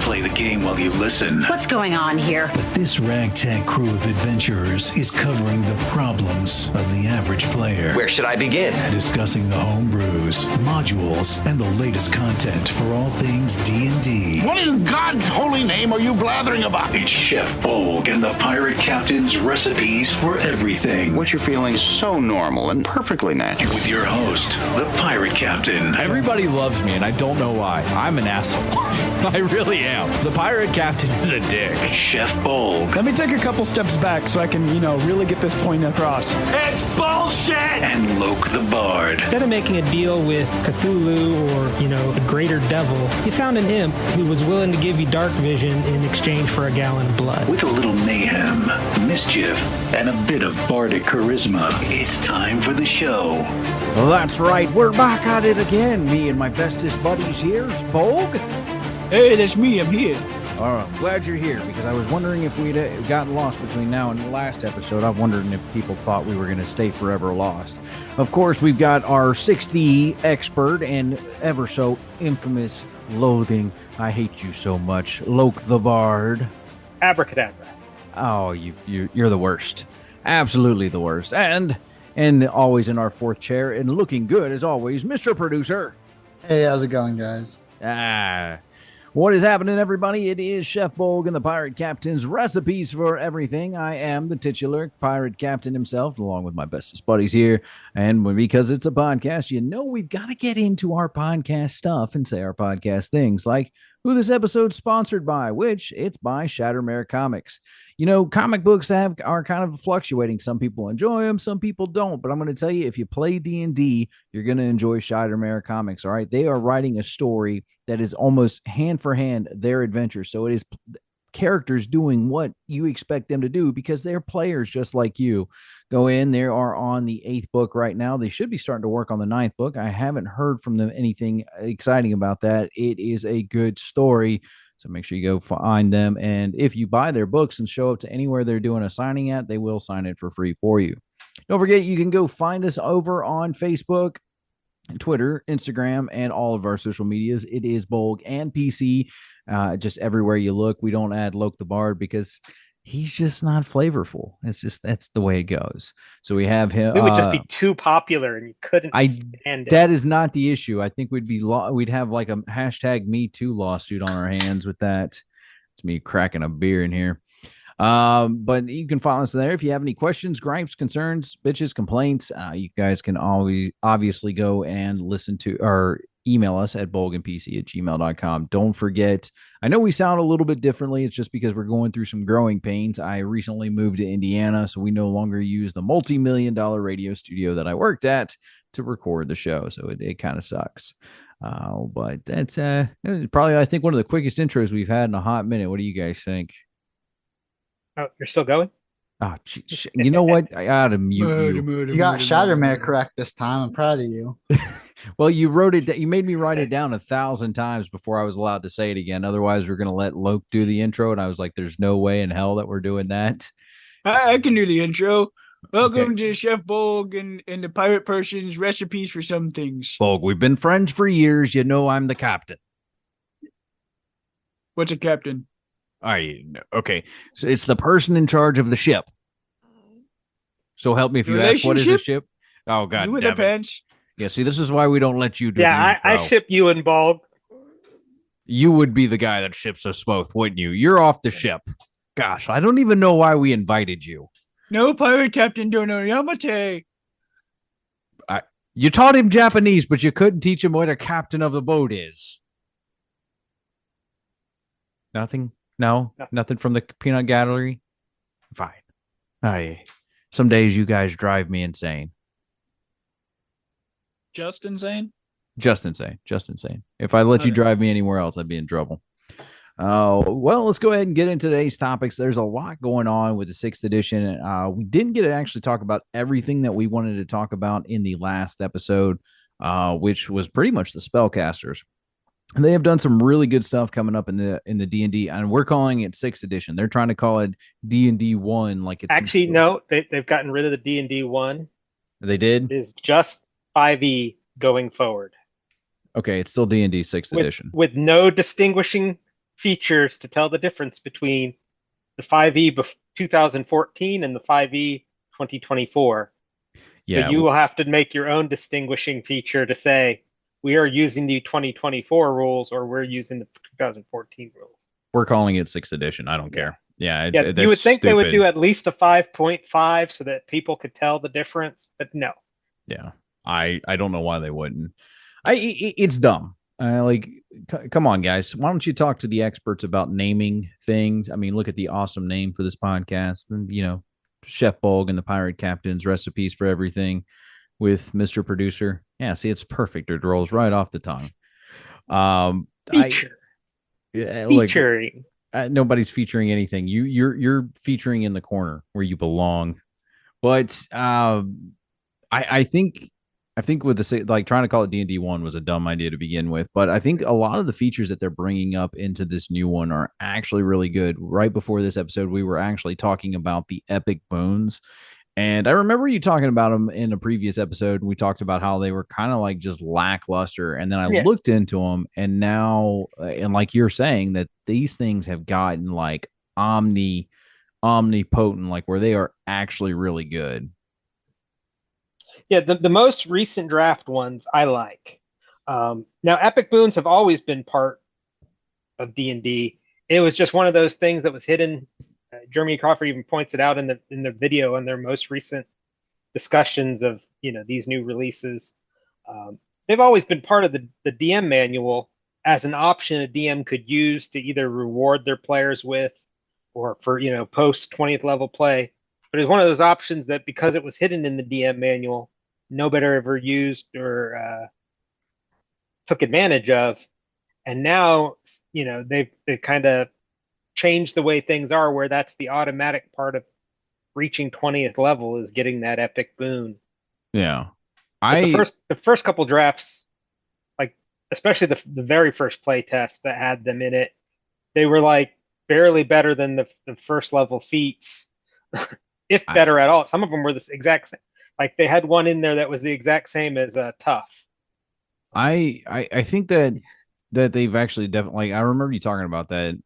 play the game while you listen. What's going on here? But this ragtag crew of adventurers is covering the problems of the average player. Where should I begin? Discussing the homebrews, modules, and the latest content for all things D&D. What in God's holy name are you blathering about? It's Chef Bolgg and the Pirate Captain's recipes for everything. What you're feeling is so normal and perfectly natural. With your host, the Pirate Captain. Everybody loves me, and I don't know why. I'm an asshole. I really am. The Pirate Captain is a dick. Chef Bolgg. Let me take a couple steps back so I can, really get this point across. It's bullshit! And Loc the Bard. Instead of making a deal with Cthulhu or, the greater devil, you found an imp who was willing to give you dark vision in exchange for a gallon of blood. With a little mayhem, mischief, and a bit of bardic charisma, it's time for the show. Well, that's right. We're back at it again. Me and my bestest buddies here. Bolgg. Hey, that's me. I'm here. I'm glad you're here because I was wondering if we'd gotten lost between now and the last episode. I'm wondering if people thought we were going to stay forever lost. Of course, we've got our 6D expert and ever so infamous loathing. I hate you so much, Loc the Bard. Abracadabra. Oh, you're the worst. Absolutely the worst. And always in our fourth chair and looking good as always, Mr. Producer. Hey, how's it going, guys? What is happening, everybody? It is Chef Bolgg and the Pirate Captain's recipes for everything. I am the titular Pirate Captain himself, along with my bestest buddies here. And because it's a podcast, we've got to get into our podcast stuff and say our podcast things, like who this episode's sponsored by, which it's by Shattermare Comics. Comic books are kind of fluctuating. Some people enjoy them, some people don't. But I'm going to tell you, if you play D&D, you're going to enjoy Shattermare Comics, all right? They are writing a story that is almost hand for hand their adventure. So it is characters doing what you expect them to do because they're players just like you. Go in. They are on the 8th book right now. They should be starting to work on the 9th book. I haven't heard from them anything exciting about that. It is a good story. So make sure you go find them. And if you buy their books and show up to anywhere they're doing a signing at, they will sign it for free for you. Don't forget, you can go find us over on Facebook, Twitter, Instagram, and all of our social medias. It is Bolgg and PC. Just everywhere you look. We don't add Loc the Bard because he's just not flavorful. That's the way it goes. So we have him. We would just be too popular and you couldn't stand it. That is not the issue. I think we'd have like a hashtag Me Too lawsuit on our hands with that. It's me cracking a beer in here. But you can follow us there. If you have any questions, gripes, concerns, bitches, complaints, you guys can always obviously go and listen to or email us at bolgandpc@gmail.com. Don't forget, I know we sound a little bit differently. It's just because we're going through some growing pains. I recently moved to Indiana, so we no longer use the multi-million-dollar radio studio that I worked at to record the show. So it kind of sucks. But that's probably, I think, one of the quickest intros we've had in a hot minute. What do you guys think? Oh, you're still going? Oh, you know what? I gotta mute you. You got Shattermare correct this time. I'm proud of you. Well, you wrote it. You made me write it down 1,000 times before I was allowed to say it again. Otherwise, we're gonna let Loc do the intro, and I was like, "There's no way in hell that we're doing that." I can do the intro. Welcome to Chef Bolgg and the Pirate Person's recipes for some things. Bolgg, we've been friends for years. I'm the captain. What's a captain? Okay. So it's the person in charge of the ship. So help me if you ask, what is a ship? Oh, God. You with the pants? Yeah, see, this is why we don't let you do I ship you and Bolgg. You would be the guy that ships us both, wouldn't you? You're off the ship. Gosh, I don't even know why we invited you. No pirate captain don't know Yamate. You taught him Japanese, but you couldn't teach him what a captain of the boat is. Nothing? No? Nothing from the peanut gallery? Fine. Some days you guys drive me insane. Just insane? Just insane. If I let you drive me anywhere else, I'd be in trouble. Well, let's go ahead and get into today's topics. There's a lot going on with the 6th edition. We didn't get to actually talk about everything that we wanted to talk about in the last episode, which was pretty much the spellcasters. And they have done some really good stuff coming up in the D&D, and we're calling it 6th edition. They're trying to call it D&D 1, like it's actually no. They've gotten rid of the D&D 1. They did. It is just 5e going forward. Okay, it's still D&D 6th edition with no distinguishing features to tell the difference between the 5e 2014 and the 5e 2024. Yeah, So you will have to make your own distinguishing feature to say we are using the 2024 rules or we're using the 2014 rules. we're calling it 6th edition. I don't care. Yeah, Yeah, you would think they would do at least a 5.5 so that people could tell the difference, but no. Yeah, I don't know why they wouldn't. It's dumb. Come on, guys. Why don't you talk to the experts about naming things? I mean, look at the awesome name for this podcast, and Chef Bolgg and the Pirate Captain's recipes for everything with Mr. Producer. Yeah, see, it's perfect. It rolls right off the tongue. Featuring. Nobody's featuring anything. You're featuring in the corner where you belong. But I think with the like trying to call it DnD 1 was a dumb idea to begin with, but I think a lot of the features that they're bringing up into this new one are actually really good. Right before this episode, we were actually talking about the epic boons, and I remember you talking about them in a previous episode. We talked about how they were kind of like just lackluster, and then I looked into them, and now, and like you're saying, that these things have gotten like omnipotent, like where they are actually really good. Yeah, the most recent draft ones I like. Now, epic boons have always been part of D&D. It was just one of those things that was hidden. Jeremy Crawford even points it out in the video in their most recent discussions of these new releases. They've always been part of the DM manual as an option a DM could use to either reward their players with, or for post 20th level play. But it's one of those options that, because it was hidden in the DM manual, nobody ever used or took advantage of. And now, they've kind of changed the way things are, where that's the automatic part of reaching 20th level is getting that epic boon. Yeah. The first couple drafts, like especially the very first play test that had them in it, they were like barely better than the first level feats. If better at all. Some of them were the exact same. Like they had one in there that was the exact same as tough. I think that they've actually definitely, I remember you talking about that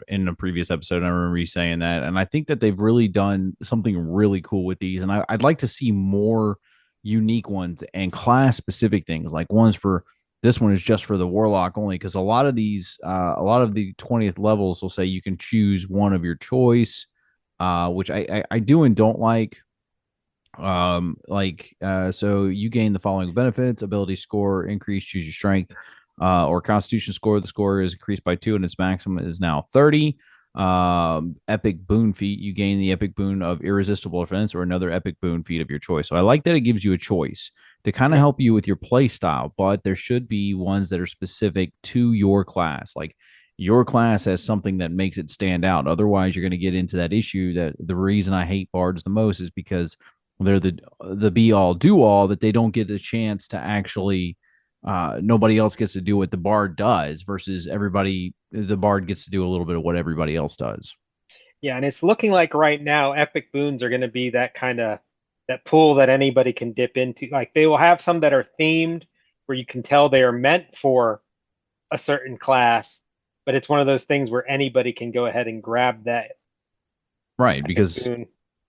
in a previous episode. I remember you saying that, and I think that they've really done something really cool with these, and I'd like to see more unique ones and class specific things. Like ones for this one is just for the warlock only, because a lot of these a lot of the 20th levels will say you can choose one of your choice, which I do and don't like. So you gain the following benefits: ability score increase, choose your strength, or constitution score. The score is increased by 2 and its maximum is now 30. Epic boon feat, you gain the epic boon of irresistible offense or another epic boon feat of your choice. So I like that it gives you a choice to kind of help you with your play style, but there should be ones that are specific to your class. Like your class has something that makes it stand out. Otherwise, you're going to get into that issue that the reason I hate bards the most is because they're the be all do all, that they don't get a chance to actually nobody else gets to do what the bard does, versus the bard gets to do a little bit of what everybody else does. Yeah, and it's looking like right now epic boons are going to be that kind of that pool that anybody can dip into. Like they will have some that are themed where you can tell they are meant for a certain class, but it's one of those things where anybody can go ahead and grab that. Right, because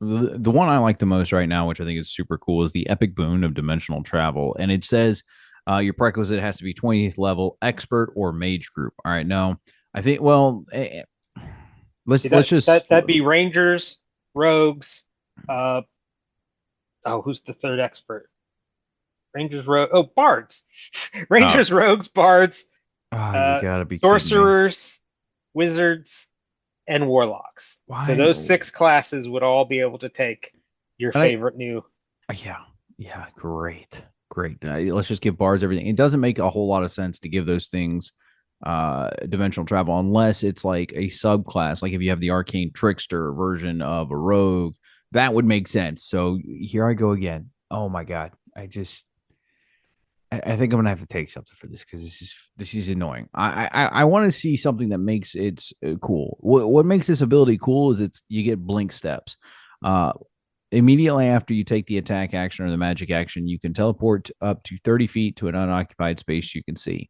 the one I like the most right now, which I think is super cool, is the epic boon of dimensional travel. And it says your prerequisite has to be 20th level expert or mage group. All right, now I think, let's just that'd be rangers, rogues. Who's the third expert? Rangers, bards. Rangers, rogues, bards. You gotta be sorcerers, wizards, and warlocks. Why? So those 6 classes would all be able to take your favorite new. Yeah, great. Let's just give bards everything. It doesn't make a whole lot of sense to give those things dimensional travel unless it's like a subclass. Like if you have the arcane trickster version of a rogue, that would make sense. So here I go again. Oh my god, I think I'm gonna have to take something for this because this is annoying. I want to see something that makes it cool. What makes this ability cool is you get blink steps. Immediately after you take the attack action or the magic action, you can teleport up to 30 feet to an unoccupied space you can see.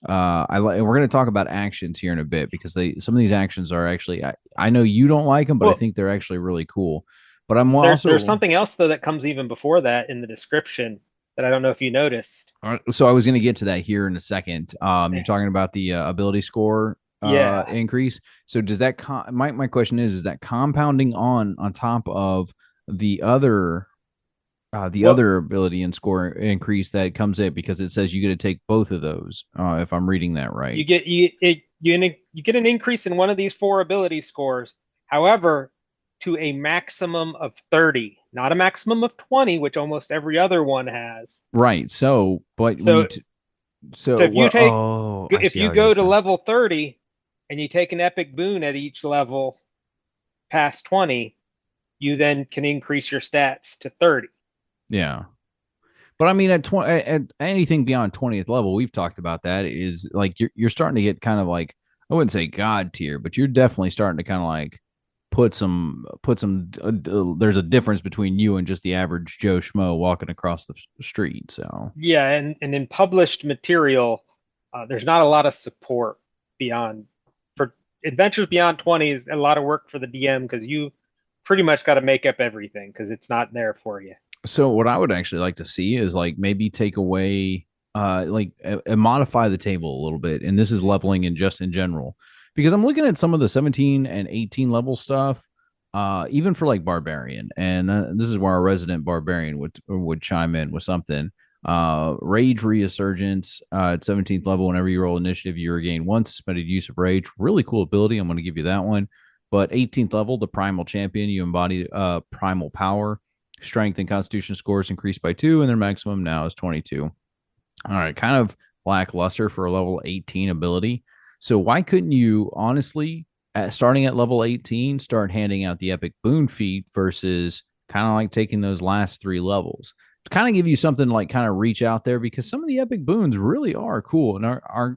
we're going to talk about actions here in a bit because some of these actions are actually I know you don't like them, but I think they're actually really cool. But there's something else though that comes even before that in the description that I don't know if you noticed. So I was going to get to that here in a second. You're talking about the ability score increase. So does that my question is that compounding on top of the other other ability and score increase that comes in, because it says you get to take both of those, if I'm reading that right? You get an increase in one of these 4 ability scores. However, to a maximum of 30, not a maximum of 20, which almost every other one has. Right. So if you go to level 30 and you take an epic boon at each level past 20, you then can increase your stats to 30. Yeah. But I mean, at anything beyond 20th level, we've talked about that, is like you're starting to get kind of like, I wouldn't say god tier, but you're definitely starting to kind of like put some there's a difference between you and just the average Joe Schmo walking across the street. So yeah, and in published material, there's not a lot of support for adventures beyond 20 is a lot of work for the DM, because you pretty much got to make up everything because it's not there for you. So what I would actually like to see is like maybe take away modify the table a little bit, and this is leveling in general, because I'm looking at some of the 17 and 18 level stuff, even for like barbarian, and this is where our resident barbarian would chime in with something. Rage resurgence at 17th level. Whenever you roll initiative, you regain 1 suspended use of rage. Really cool ability. I'm going to give you that one. But 18th level, the primal champion, you embody primal power. Strength and constitution scores increased by 2, and their maximum now is 22. All right, kind of lackluster for a level 18 ability. So why couldn't you honestly, starting at level 18, start handing out the epic boon feat versus kind of like taking those last 3 levels to kind of give you something like kind of reach out there, because some of the epic boons really are cool and are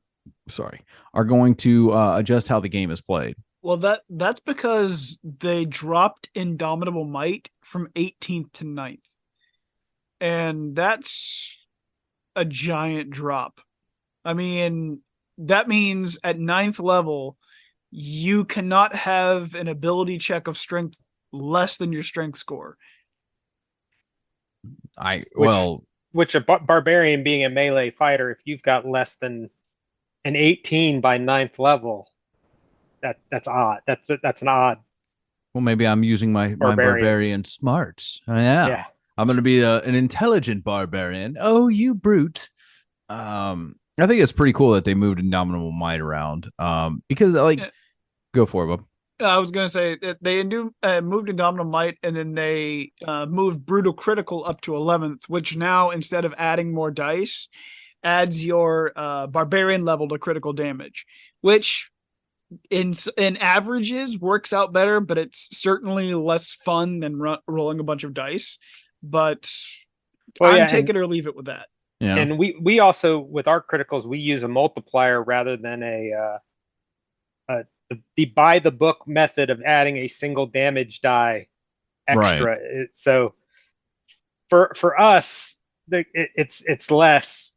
going to adjust how the game is played. Well, that's because they dropped Indomitable Might from 18th to 9th. And that's a giant drop. I mean, that means at 9th level, you cannot have an ability check of strength less than your strength score. Which a barbarian being a melee fighter, if you've got less than an 18 by 9th level, that's odd. That's an odd. Well, maybe I'm using my barbarian smarts. Yeah. I'm going to be an intelligent barbarian. Oh, you brute. I think it's pretty cool that they moved Indomitable Might around. Because go for it, Bob. I was going to say that they moved Indomitable Might, and then they moved Brutal Critical up to 11th, which now, instead of adding more dice, adds your barbarian level to critical damage, which in averages works out better, but it's certainly less fun than rolling a bunch of dice. But take it or leave it with that. Yeah. And we also, with our criticals, we use a multiplier rather than the by the book method of adding a single damage die extra. Right. So for us, it's less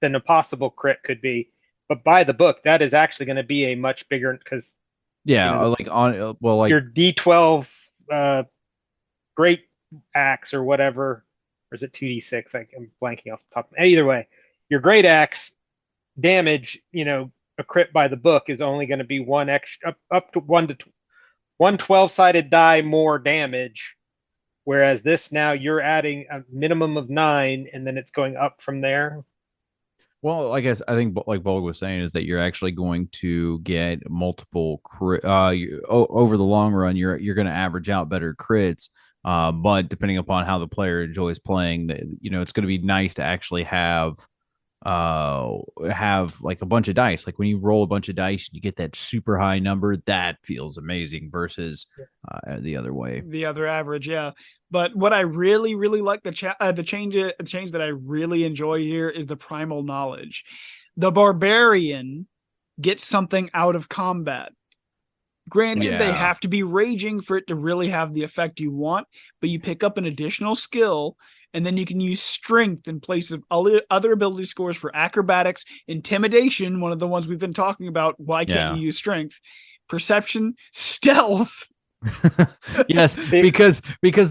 than a possible crit could be. But by the book, that is actually going to be a much bigger, because your D12 great axe or whatever, or is it 2d6? I'm blanking off the top. Either way, your great axe damage, a crit by the book is only going to be one extra up to one 12-sided die more damage, whereas this now you're adding a minimum of 9, and then it's going up from there. Well, I guess I think like Bolgg was saying is that you're actually going to get multiple over the long run. You're going to average out better crits, but depending upon how the player enjoys playing, it's going to be nice to actually have like a bunch of dice. Like when you roll a bunch of dice, you get that super high number. That feels amazing versus the other way. The other average, yeah. But what I really, really like the change that I really enjoy here is the primal knowledge. The barbarian gets something out of combat. Granted, they have to be raging for it to really have the effect you want, but you pick up an additional skill, and then you can use strength in place of other ability scores for acrobatics, intimidation, one of the ones we've been talking about. Why can't you use strength? Perception, stealth. Yes, because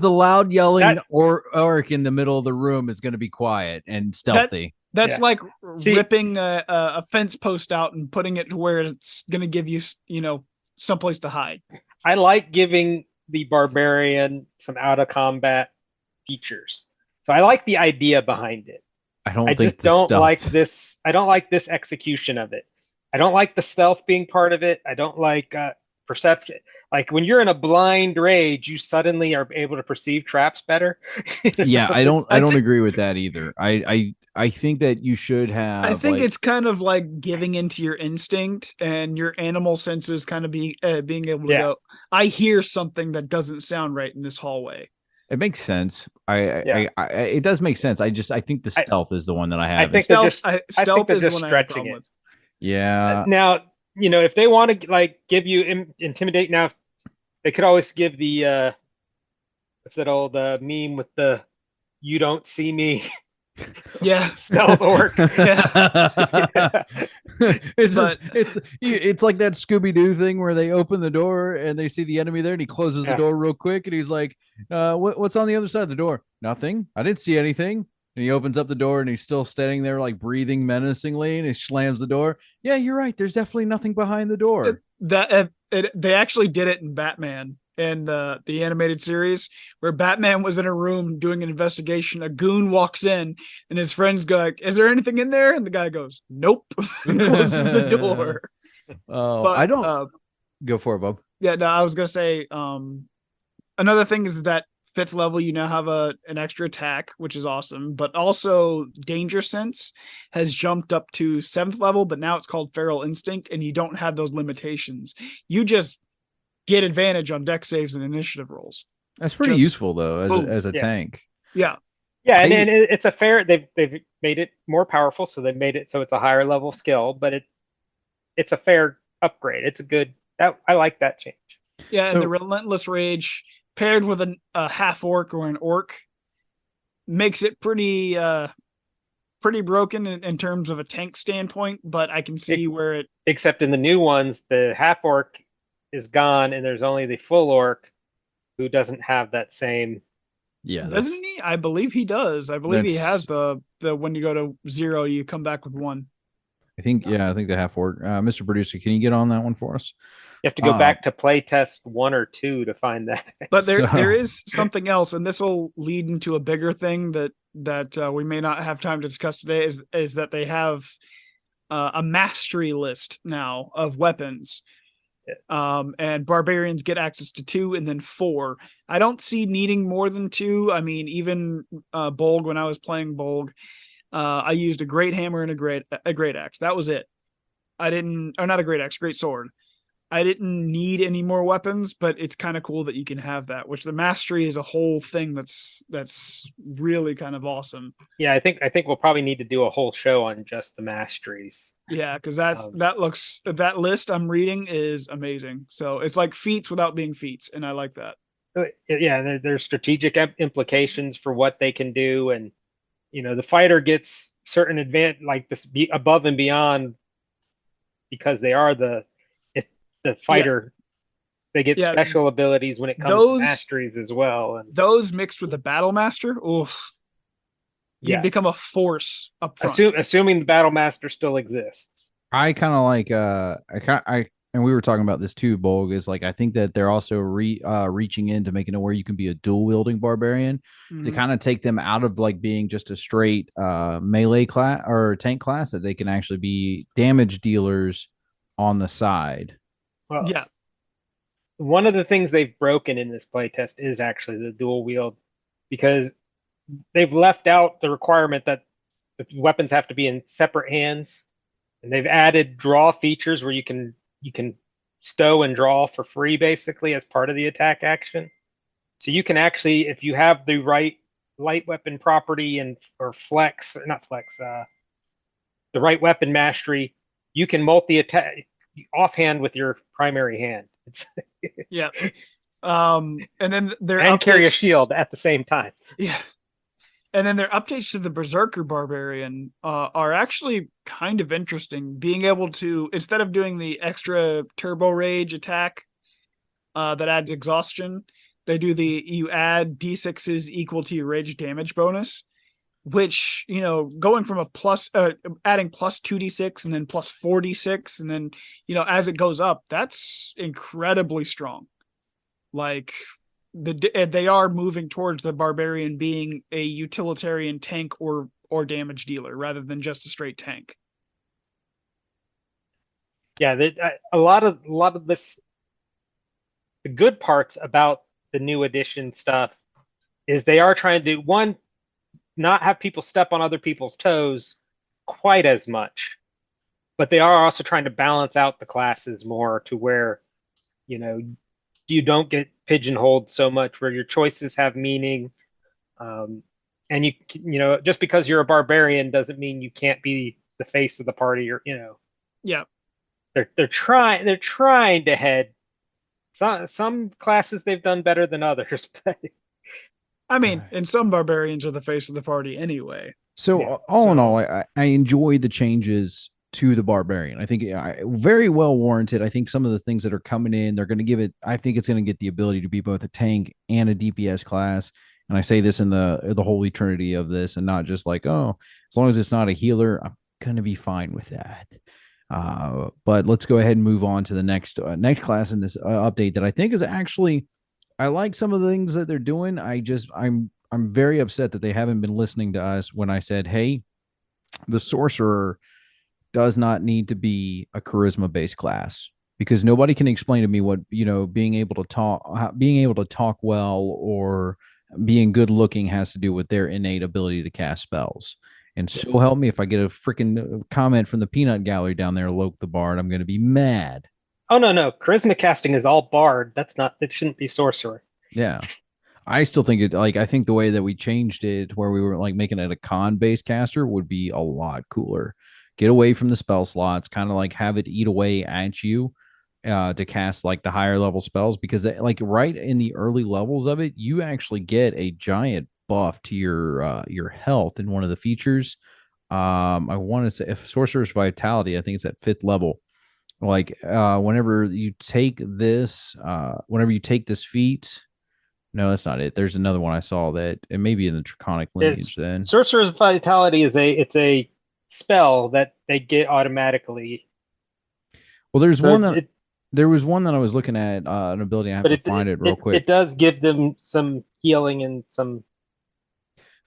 the loud yelling orc in the middle of the room is going to be quiet and stealthy. That's like ripping a fence post out and putting it to where it's going to give you, someplace to hide. I like giving the barbarian some out of combat features. So I like the idea behind it. I just don't like this. I don't like this execution of it. I don't like the stealth being part of it. I don't like perception. Like when you're in a blind rage, you suddenly are able to perceive traps better. Yeah, I don't agree with that either. I think that you should have. I think it's kind of like giving into your instinct and your animal senses kind of being able to go, I hear something that doesn't sound right in this hallway. It makes sense. It does make sense. I think the stealth is the one that I have. I think stealth is the one stretching it. Yeah. Now, if they want to give you intimidate, now they could always give the what's that old meme with the "you don't see me." Yeah, stealth orc. It's like that Scooby-Doo thing where they open the door and they see the enemy there, and he closes the door real quick, and he's like, "What's on the other side of the door? Nothing. I didn't see anything." And he opens up the door and he's still standing there, like breathing menacingly, and he slams the door. Yeah, you're right. There's definitely nothing behind the door. They actually did it in Batman in the animated series, where Batman was in a room doing an investigation. A goon walks in and his friends go like, "Is there anything in there?" And the guy goes, "Nope." And closes the door. I don't go for it, Bob. Yeah, no, I was gonna say another thing is that 5th level, you now have an extra attack, which is awesome. But also, Danger Sense has jumped up to 7th level, but now it's called Feral Instinct, and you don't have those limitations. You just get advantage on dex saves and initiative rolls. That's pretty useful though, as a tank. Yeah, and it's a fair. They've made it more powerful, so they've made it so it's a higher level skill, but it's a fair upgrade. It's a good. I like that change. Yeah, and the Relentless Rage paired with a half orc or an orc makes it pretty broken in terms of a tank standpoint, but I can see where it. Except in the new ones, the half orc is gone, and there's only the full orc who doesn't have that same. Yeah, doesn't he? I believe he does. I believe he has the when you go to 0, you come back with 1. I think the half orc. Mr. Producer, can you get on that one for us? You have to go back to playtest 1 or 2 to find that. But there is something else, and this will lead into a bigger thing that we may not have time to discuss today. Is that they have a mastery list now of weapons. And barbarians get access to 2 and then 4. I don't see needing more than 2. I mean, even Bolgg, when I was playing Bolgg, I used a great hammer and a great axe. That was it. Not a great axe, great sword. I didn't need any more weapons, but it's kind of cool that you can have that, which the mastery is a whole thing that's really kind of awesome. Yeah, I think we'll probably need to do a whole show on just the masteries. Yeah, because that list I'm reading is amazing. So it's like feats without being feats, and I like that. Yeah, there's strategic implications for what they can do, and the fighter gets certain advantage, like this above and beyond, because they are the fighter. They get special abilities when it comes to masteries as well, and those mixed with the battle master, oof, you become a force up front. Assuming the battle master still exists. I kind of like and we were talking about this too, Bolgg, is like I think that they're also reaching into making it where you can be a dual wielding barbarian to kind of take them out of like being just a straight melee class or tank class, that they can actually be damage dealers on the side. Well, yeah. One of the things they've broken in this playtest is actually the dual wield, because they've left out the requirement that the weapons have to be in separate hands, and they've added draw features where you can stow and draw for free basically as part of the attack action. So you can actually, if you have the right light weapon property or the right weapon mastery, you can multi-attack offhand with your primary hand. Yeah. And then carry a shield at the same time. Yeah. And then their updates to the Berserker Barbarian are actually kind of interesting. Being able to, instead of doing the extra Turbo Rage attack that adds exhaustion, you add D6s equal to your rage damage bonus, which, going from adding plus 2d6 and then plus 4d6, and then, as it goes up, that's incredibly strong. Like, they are moving towards the barbarian being a utilitarian tank or damage dealer rather than just a straight tank. Yeah, a lot of this, the good parts about the new edition stuff is they are trying to, one, not have people step on other people's toes quite as much, but they are also trying to balance out the classes more to where, you don't get pigeonholed so much, where your choices have meaning. And just because you're a barbarian doesn't mean you can't be the face of the party, or, Yeah. They're trying to head some classes they've done better than others, but I mean, and some barbarians are the face of the party anyway. So all in all, I enjoy the changes to the barbarian. I think very well warranted. I think some of the things that are coming in, they're going to give it. I think it's going to get the ability to be both a tank and a DPS class. And I say this in the holy trinity of this, and not just like, oh, as long as it's not a healer, I'm going to be fine with that. But let's go ahead and move on to the next class in this update that I think is actually, I like some of the things that they're doing. I'm very upset that they haven't been listening to us when I said, hey, the sorcerer does not need to be a charisma based class, because nobody can explain to me what, being able to talk well or being good looking has to do with their innate ability to cast spells. And so help me, if I get a freaking comment from the peanut gallery down there, Loc the Bard, I'm going to be mad. Oh, no. Charisma casting is all bard. It shouldn't be sorcerer. Yeah. I still think I think the way that we changed it, where we were like making it a con-based caster, would be a lot cooler. Get away from the spell slots, kind of like have it eat away at you to cast like the higher level spells, because like right in the early levels of it, you actually get a giant buff to your health in one of the features. I want to say, if Sorcerer's Vitality, I think it's at 5th level. Like whenever you take this feat. No, that's not it. There's another one I saw that it may be in the Draconic lineage. Then Sorcerer's Vitality is a spell that they get automatically. Well, there was one that I was looking at, an ability. I have to find it real quick. It does give them some healing and some.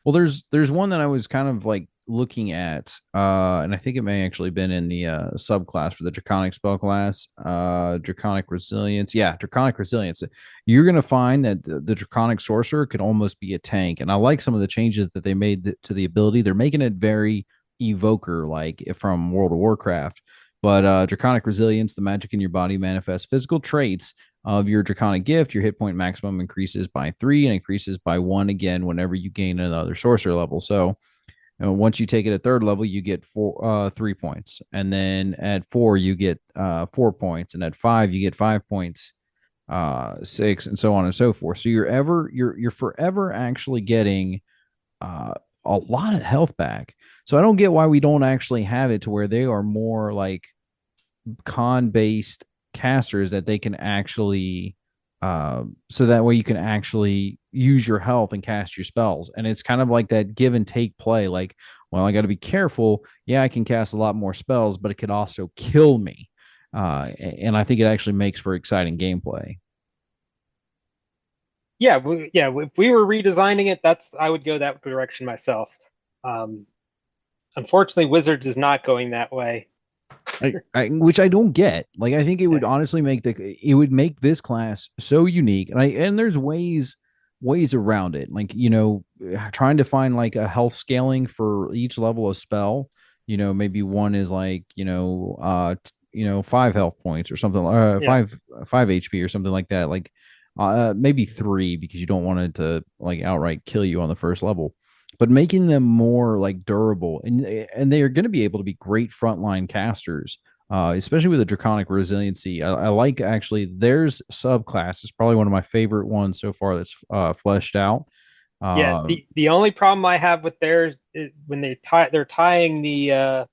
Well, there's one that I was kind of like looking at, and I think it may actually been in the subclass for the Draconic spell class, Draconic Resilience. Yeah, Draconic Resilience. You're going to find that the Draconic Sorcerer could almost be a tank, and I like some of the changes that they made to the ability. They're making it very Evoker like from World of Warcraft. But Draconic Resilience, the magic in your body manifests physical traits of your Draconic gift. Your hit point maximum increases by 3 and increases by 1 again whenever you gain another sorcerer level. So once you take it at 3rd level, you get 3 points. And then at 4, you get 4 points. And at 5, you get 5 points, 6, and so on and so forth. So you're forever actually getting a lot of health back. So I don't get why we don't actually have it to where they are more like con-based casters that they can actually so that way you can actually use your health and cast your spells. And it's kind of like that give and take play. Like, well, I got to be careful. Yeah, I can cast a lot more spells, but it could also kill me. And I think it actually makes for exciting gameplay. Yeah, if we were redesigning it, I would go that direction myself. Unfortunately, Wizards is not going that way. Which I don't get. Like, I think it would honestly make this class so unique, and there's ways around it. Like, trying to find like a health scaling for each level of spell. Maybe one is like 5 health points or something, 5 HP or something like that. Like maybe 3, because you don't want it to like outright kill you on the first level. But making them more like durable, and they are going to be able to be great frontline casters, especially with the Draconic Resiliency. I like, actually, there's subclass is probably one of my favorite ones so far that's fleshed out. Yeah, the only problem I have with theirs is when they're tying the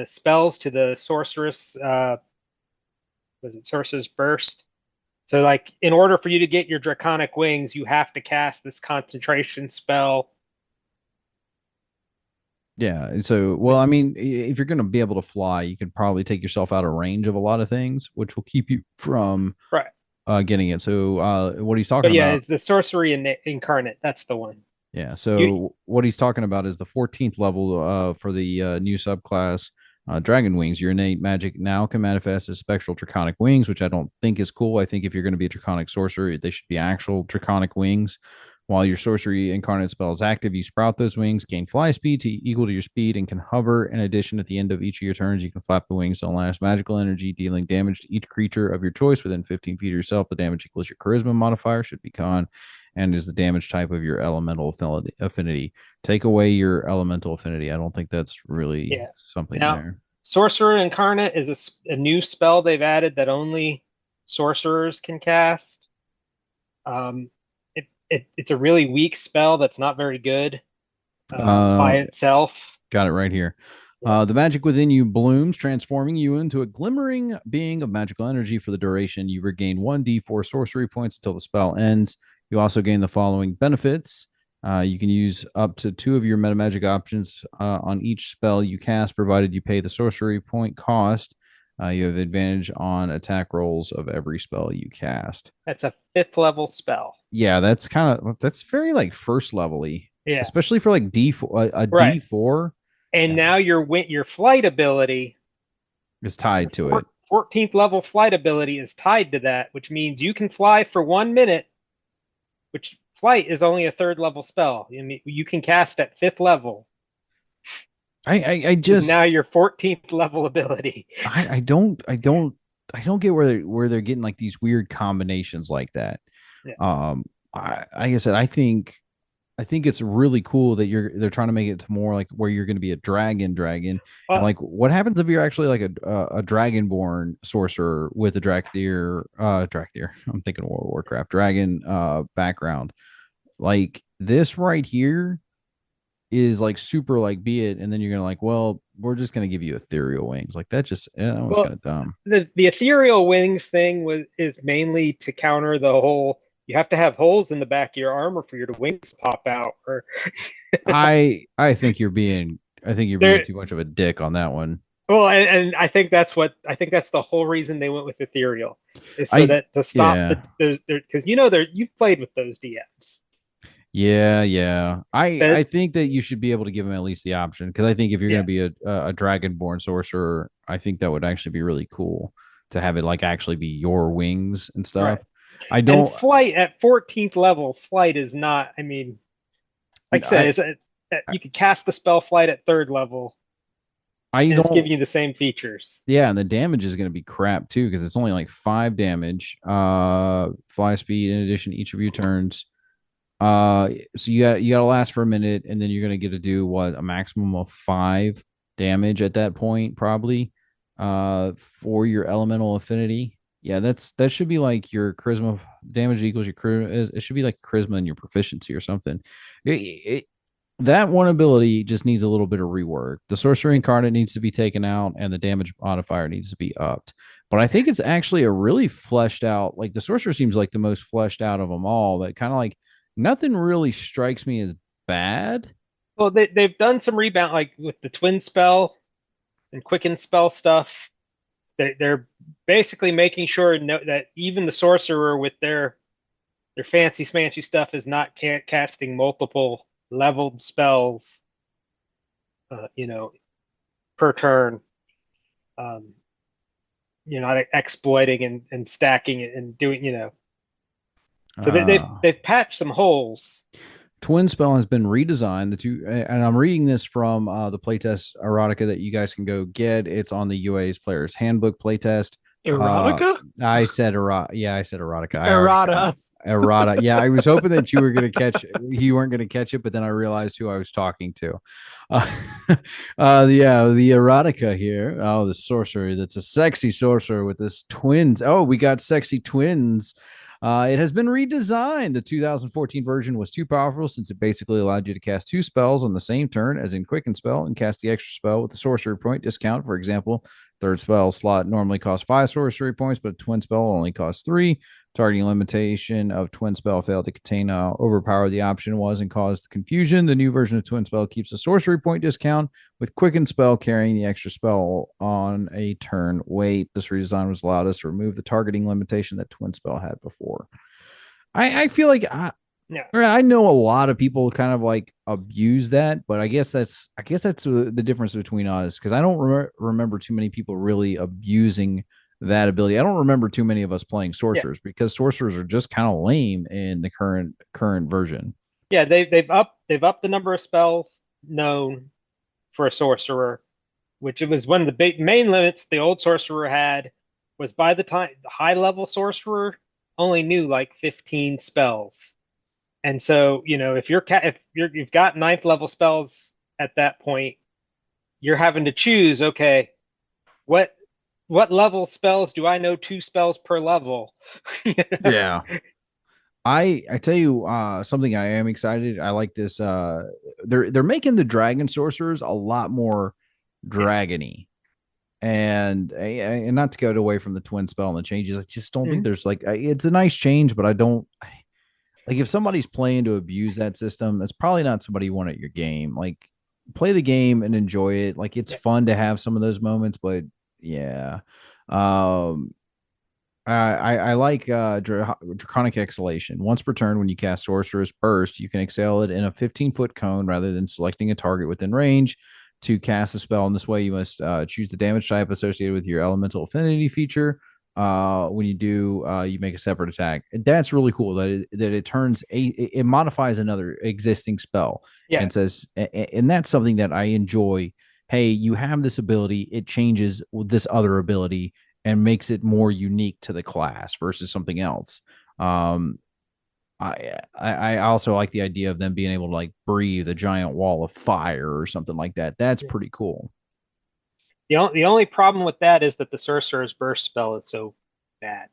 spells to the sorceress was it sorcerer's burst. So like in order for you to get your draconic wings, you have to cast this concentration spell. Yeah. So, well, I mean, if you're going to be able to fly, you could probably take yourself out of range of a lot of things, which will keep you from getting it. So, what he's talking But yeah, about. it's the sorcery incarnate. That's the one. Yeah. So, what he's talking about is the 14th level for the new subclass. Dragon wings, your innate magic now can manifest as spectral draconic wings, which I don't think is cool. I think if you're going to be a draconic sorcerer, they should be actual draconic wings. While your sorcery incarnate spell is active, you sprout those wings, gain fly speed equal to your speed, and can hover. In addition, at the end of each of your turns, you can flap the wings to unleash magical energy, dealing damage to each creature of your choice within 15 feet of yourself. The damage equals your charisma modifier, should be con, and is the damage type of your elemental affinity. Take away your elemental affinity. I don't think that's really something there. Sorcerer Incarnate is a new spell they've added that only sorcerers can cast. It's a really weak spell that's not very good by itself. Got it right here. The magic within you blooms, transforming you into a glimmering being of magical energy for the duration. You regain 1d4 sorcery points until the spell ends. You also gain the following benefits. You can use up to 2 of your metamagic options on each spell you cast, provided you pay the sorcery point cost. You have advantage on attack rolls of every spell you cast. That's a 5th level spell. Yeah, that's very like first level-y. Yeah, especially for like D4, D4. And now your flight ability is tied to it. 14th level flight ability is tied to that, which means you can fly for 1 minute, which flight is only a 3rd level spell. I mean, you can cast at 5th level. I just now your 14th level ability. I don't get where they're getting like these weird combinations like that. Yeah. Like I said, I think it's really cool that they're trying to make it to more like where you're going to be a dragon. And like, what happens if you're actually like a dragonborn sorcerer with a Drakthir? I'm thinking World of Warcraft dragon background. Like this right here is like super like be it, and then you're gonna like, well, we're just gonna give you ethereal wings. Like that was kind of dumb. The ethereal wings thing is mainly to counter the whole you have to have holes in the back of your armor for your wings to pop out. Or I think you're being too much of a dick on that one. Well, and I think that's the whole reason they went with ethereal is so that to stop because you've played with those DMs. Yeah. I think that you should be able to give them at least the option, because I think if you're going to be a dragonborn sorcerer, I think that would actually be really cool to have it like actually be your wings and stuff. Right. I don't. And flight at 14th level, flight is not. I mean, like I said, you could cast the spell flight at 3rd level. It's giving you the same features. Yeah, and the damage is going to be crap too, because it's only like 5 damage. Fly speed in addition to each of your turns. So you gotta last for a minute, and then you're gonna get to do a maximum of 5 damage at that point, probably. For your elemental affinity. Yeah, that should be like your charisma damage equals your charisma. It should be like charisma and your proficiency or something. That one ability just needs a little bit of rework. The sorcery incarnate needs to be taken out, and the damage modifier needs to be upped. But I think it's actually a really fleshed out. Like the sorcerer seems like the most fleshed out of them all. That kind of like nothing really strikes me as bad. Well, they've done some rebound, like with the twin spell and quicken spell stuff. They're basically making sure that even the sorcerer with their fancy smancy stuff is not casting multiple leveled spells, per turn. You're not exploiting and stacking it and doing, So they've patched some holes. Twin spell has been redesigned. And I'm reading this from the playtest erotica that you guys can go get. It's on the UA's Player's Handbook playtest. Erotica? I said erotica. Yeah, I said erotica. Errata. Yeah, I was hoping that you weren't going to catch it, but then I realized who I was talking to. The erotica here. Oh, the sorcerer. That's a sexy sorcerer with this twins. Oh, we got sexy twins. It has been redesigned. The 2014 version was too powerful since it basically allowed you to cast 2 spells on the same turn, as in Quicken Spell, and cast the extra spell with the sorcery point discount. For example, third spell slot normally costs 5 sorcery points, but a twin spell only costs 3. Targeting limitation of twin spell failed to contain how overpowered the option was and caused confusion. The new version of twin spell keeps a sorcery point discount, with Quicken Spell carrying the extra spell on a turn wait. This redesign was allowed us to remove the targeting limitation that twin spell had before. I feel like I know a lot of people kind of like abuse that, but I guess that's the difference between us, because I don't remember too many people really abusing that ability. I don't remember too many of us playing sorcerers, because sorcerers are just kind of lame in the current version. Yeah, they've upped the number of spells known for a sorcerer, which it was one of the main limits the old sorcerer had. Was by the time the high level sorcerer only knew like 15 spells, and so if you've got 9th level spells at that point, you're having to choose. Okay, what level spells do I know? 2 spells per level. Yeah. I tell you something I am excited. I like this. They're making the dragon sorcerers a lot more dragony. And not to go away from the twin spell and the changes, I just don't think there's like, it's a nice change, but I don't like, if somebody's playing to abuse that system, that's probably not somebody you want at your game. Like, play the game and enjoy it. Like, it's fun to have some of those moments, but yeah. I like Draconic Exhalation. Once per turn, when you cast Sorcerer's Burst, you can exhale it in a 15-foot cone rather than selecting a target within range. To cast a spell in this way, you must choose the damage type associated with your elemental affinity feature. When you do, you make a separate attack. That's really cool that it turns it modifies another existing spell. And says, and that's something that I enjoy. Hey, you have this ability, it changes this other ability and makes it more unique to the class versus something else. I also like the idea of them being able to like breathe a giant wall of fire or something like that. That's pretty cool. The only problem with that is that the Sorcerer's Burst spell is so bad.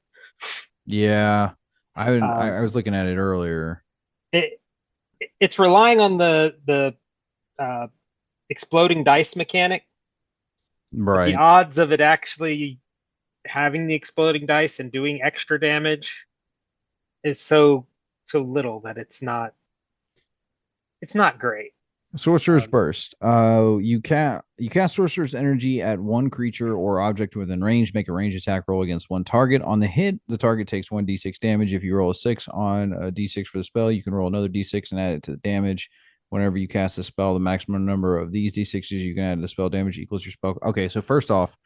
Yeah, I was looking at it earlier. It's relying on the exploding dice mechanic. Right. The odds of it actually having the exploding dice and doing extra damage is so little that it's not great. Sorcerer's Burst. You cast Sorcerer's Energy at one creature or object within range. Make a range attack roll against one target. On the hit, the target takes 1d6 damage. If you roll a 6 on a d6 for the spell, you can roll another d6 and add it to the damage. Whenever you cast a spell, the maximum number of these d6s you can add to the spell damage equals your spell. Okay, so first off,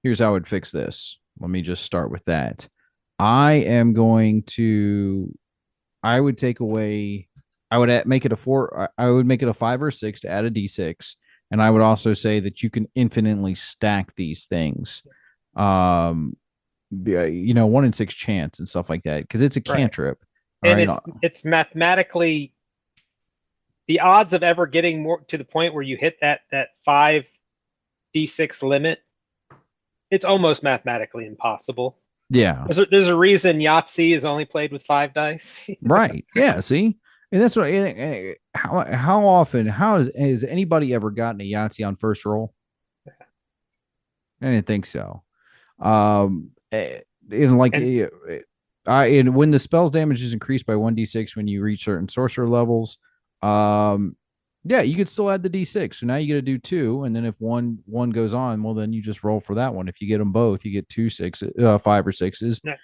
here's how I would fix this. Let me just start with that. I would take away. I would make it a 4. I would make it a 5 or 6 to add a d6, and I would also say that you can infinitely stack these things. 1 in 6 chance and stuff like that, because it's a cantrip. And it's mathematically, the odds of ever getting more to the point where you hit that 5d6 limit, it's almost mathematically impossible. Yeah. There's a reason Yahtzee is only played with 5 dice. Right. Yeah. See? And that's what, how often, has anybody ever gotten a Yahtzee on first roll? I didn't think so. And when the spell's damage is increased by 1d6 when you reach certain sorcerer levels, you could still add the d6. So now you get to do 2, and then if one goes on, well, then you just roll for that one. If you get them both, you get 2 6, 5 or 6s. Yeah.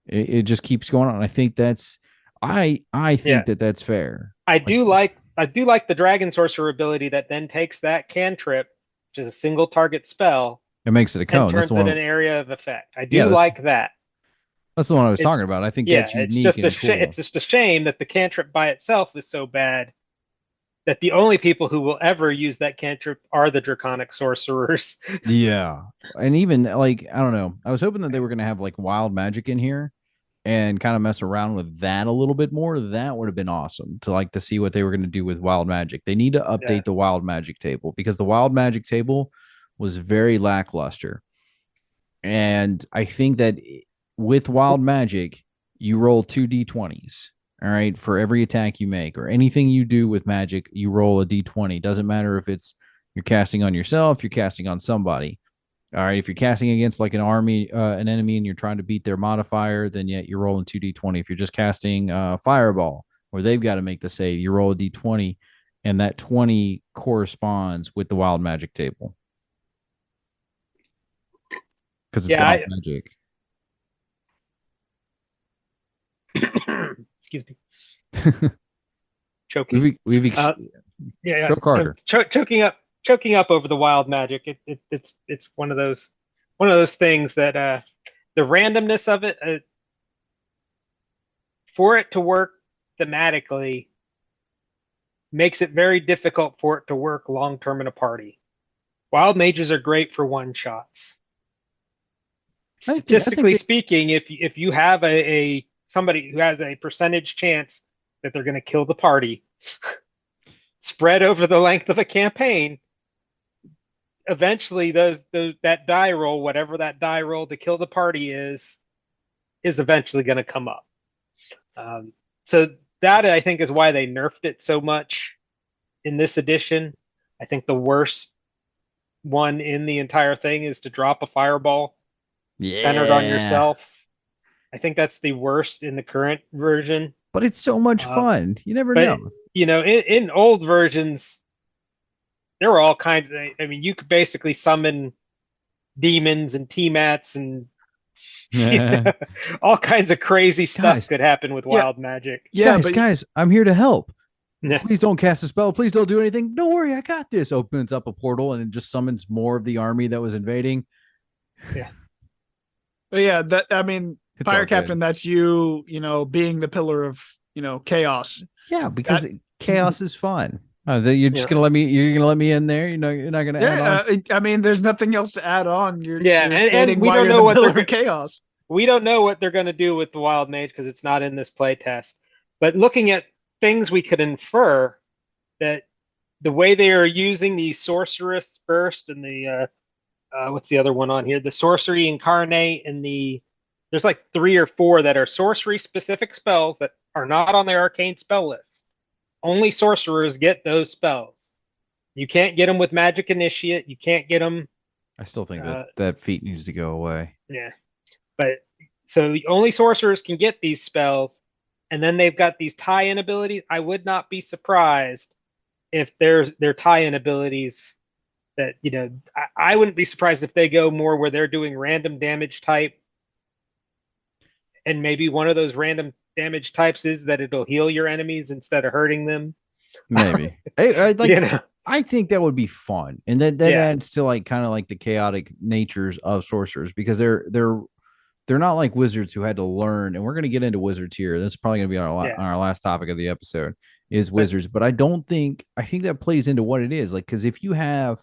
It just keeps going on. I think that's I think that's fair. I do like the Dragon Sorcerer ability that then takes that cantrip, which is a single target spell, it makes it a cone. And turns it an area of effect. I do like that. That's the one I was talking about. I think that's unique. It's just a shame that the cantrip by itself is so bad that the only people who will ever use that cantrip are the Draconic Sorcerers. Yeah. And even like, I don't know. I was hoping that they were going to have like wild magic in here and kind of mess around with that a little bit more. That would have been awesome to see what they were going to do with wild magic. They need to update the wild magic table, because the wild magic table was very lackluster. And I think that with wild magic, you roll 2d20s. All right, for every attack you make or anything you do with magic, you roll a d20. Doesn't matter if it's you're casting on yourself, you're casting on somebody. All right, if you're casting against like an army, an enemy, and you're trying to beat their modifier, then you're rolling 2d20. If you're just casting fireball, or they've got to make the save, you roll a d20, and that 20 corresponds with the wild magic table because it's wild magic. Excuse me. Choking. Choke harder. Choking up over the wild magic. It's one of those things that the randomness of it, for it to work thematically, makes it very difficult for it to work long term in a party. Wild mages are great for one shots. Statistically speaking, if you have somebody who has a percentage chance that they're going to kill the party, spread over the length of a campaign, eventually that die roll, whatever that die roll to kill the party is eventually going to come up. So that, I think, is why they nerfed it so much in this edition. I think the worst one in the entire thing is to drop a fireball centered on yourself. I think that's the worst in the current version. But it's so much fun. You never know. You know, in old versions, there were all kinds of, I mean, you could basically summon demons and T-mats and all kinds of crazy stuff could happen with wild magic. Yeah, guys, I'm here to help. Please don't cast a spell. Please don't do anything. Don't worry, I got this. Opens up a portal and it just summons more of the army that was invading. Yeah. But yeah, Pirate Captain, that's you being the pillar of, chaos. Yeah, because chaos is fun. You're just gonna let me. You're gonna let me in there. You're not gonna add on. I mean, there's nothing else to add on. And we don't know what they're chaos. We don't know what they're gonna do with the wild mage because it's not in this playtest. But looking at things, we could infer that the way they are using the sorceress burst and the what's the other one on here? The sorcery incarnate and there's like 3 or 4 that are sorcery specific spells that are not on their arcane spell list. Only sorcerers get those spells. You can't get them with magic initiate. You can't get them. I still think that feat needs to go away. Yeah, but so only sorcerers can get these spells, and then they've got these tie-in abilities. I would not be surprised if their tie-in abilities that I wouldn't be surprised if they go more where they're doing random damage type, and maybe one of those random damage types is that it'll heal your enemies instead of hurting them. Maybe. I think that would be fun, and that adds to like kind of like the chaotic natures of sorcerers, because they're not like wizards who had to learn. And we're going to get into wizards here. That's probably going to be our last topic of the episode is wizards. But I think that plays into what it is like, because if you have,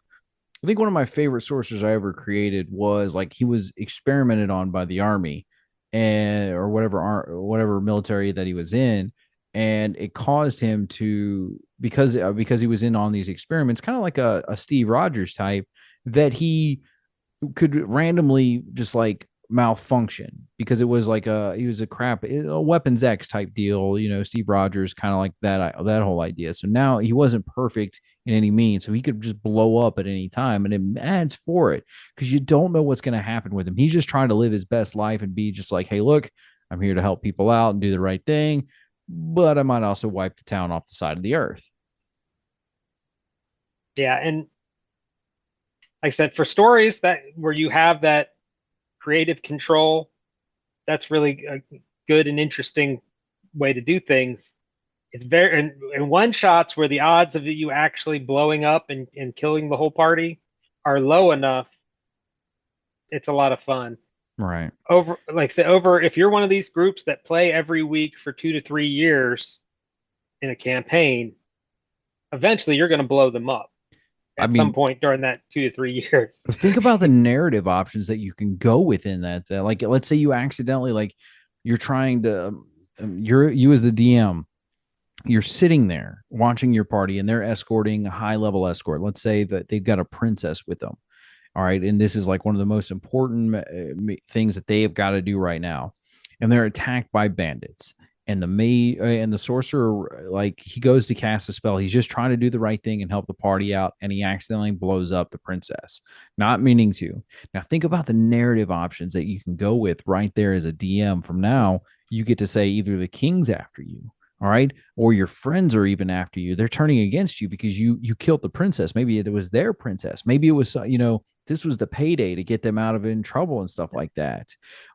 I think one of my favorite sorcerers I ever created was like he was experimented on by the army or whatever military that he was in, and it caused him to, because he was in on these experiments, kind of like a Steve Rogers type, that he could randomly just like malfunction, because it was like a Weapons X type deal, Steve Rogers, kind of like that whole idea. So now he wasn't perfect in any means, so he could just blow up at any time, and it adds for it because you don't know what's going to happen with him. He's just trying to live his best life and be just like, hey, look, I'm here to help people out and do the right thing, but I might also wipe the town off the side of the earth. Yeah, and like I said, for stories where you have that creative control, that's really a good and interesting way to do things. It's very in one shots where the odds of you actually blowing up and killing the whole party are low enough. It's a lot of fun. Right. If you're one of these groups that play every week for 2 to 3 years in a campaign, eventually you're going to blow them up at some point during that 2 to 3 years. Think about the narrative options that you can go within that. Like, let's say you accidentally, like, you're trying to, you as the DM, you're sitting there watching your party and they're escorting a high level escort. Let's say that they've got a princess with them. All right. And this is like one of the most important things that they have got to do right now. and they're attacked by bandits. And the sorcerer, like, he goes to cast a spell. He's just trying to do the right thing and help the party out, and he accidentally blows up the princess, not meaning to. Now think about the narrative options that you can go with right there as a DM. From now, you get to say either the king's after you, all right, or your friends are even after you. They're turning against you because you killed the princess. Maybe it was their princess. Maybe it was this was the payday to get them out of in trouble and stuff like that.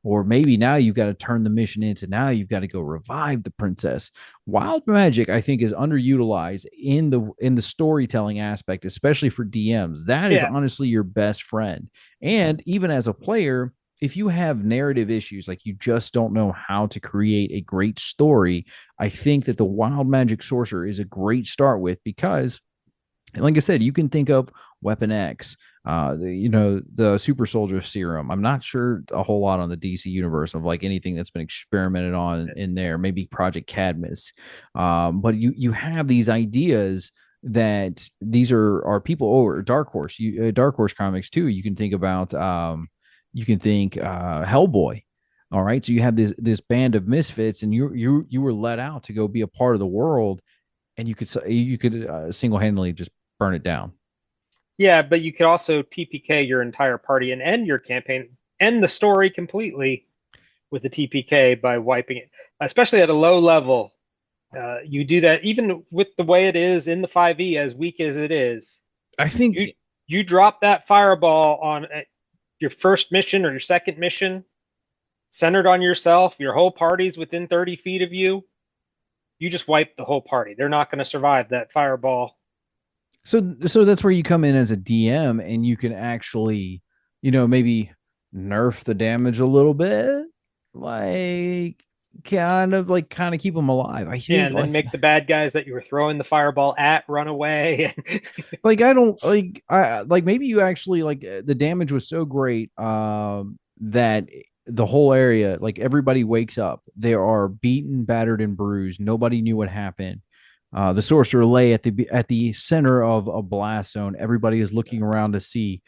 Or maybe now you've got to turn the mission into, now you've got to go revive the princess. Wild magic, I think, is underutilized in the storytelling aspect, especially for DMs. That is honestly your best friend. And even as a player, if you have narrative issues, like you just don't know how to create a great story, I think that the Wild Magic Sorcerer is a great start with, because, like I said, you can think of Weapon X, the Super Soldier Serum. I'm not sure a whole lot on the DC universe of like anything that's been experimented on in there. Maybe Project Cadmus, but you have these ideas that these are people over Dark Horse. Dark Horse comics too. You can think about Hellboy. All right, so you have this band of misfits, and you were let out to go be a part of the world, and you could single-handedly just burn it down. Yeah, but you could also TPK your entire party and end your campaign, end the story completely with the TPK by wiping it, especially at a low level. You do that even with the way it is in the 5e, as weak as it is. I think you drop that fireball on your first mission or your second mission, centered on yourself, your whole party's within 30 feet of you, you just wipe the whole party. They're not going to survive that fireball. So that's where you come in as a DM, and you can actually, maybe nerf the damage a little bit, like kind of keep them alive. I think, and then make the bad guys that you were throwing the fireball at run away. Maybe you actually, the damage was so great that the whole area, everybody wakes up. They are beaten, battered, and bruised. Nobody knew what happened. The sorcerer lay at the center of a blast zone. Everybody is looking around to see.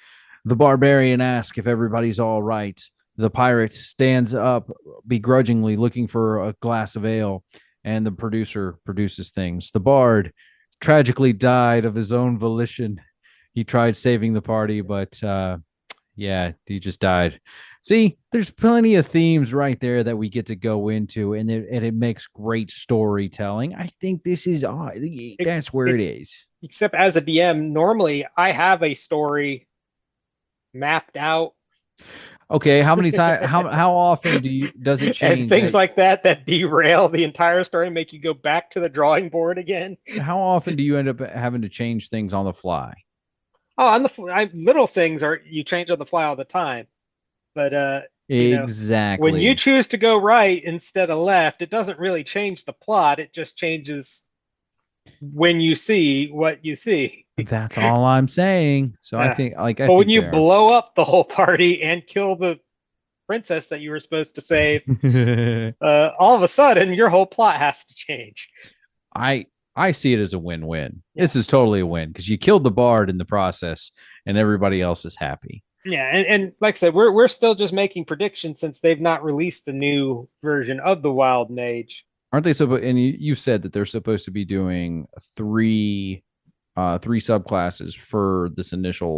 The barbarian asks if everybody's all right. The pirate stands up begrudgingly, looking for a glass of ale, and the producer produces things. The bard tragically died of his own volition. He tried saving the party, but he just died. See, there's plenty of themes right there that we get to go into, and it makes great storytelling. I think this is that's where it is. Except as a DM, normally I have a story mapped out. Okay, how many times? How often does it change? And things like that derail the entire story, make you go back to the drawing board again. How often do you end up having to change things on the fly? Oh, on the fly, little things you change on the fly all the time. But exactly, when you choose to go right instead of left, it doesn't really change the plot. It just changes when you see what you see. That's all I'm saying. So yeah. I think but when you blow up the whole party and kill the princess that you were supposed to save, all of a sudden your whole plot has to change. I see it as a win-win. Yeah. This is totally a win because you killed the bard in the process, and everybody else is happy. Yeah, and like I said, we're still just making predictions since they've not released the new version of the Wild Mage. Aren't they supposed? And you said that they're supposed to be doing three subclasses for this initial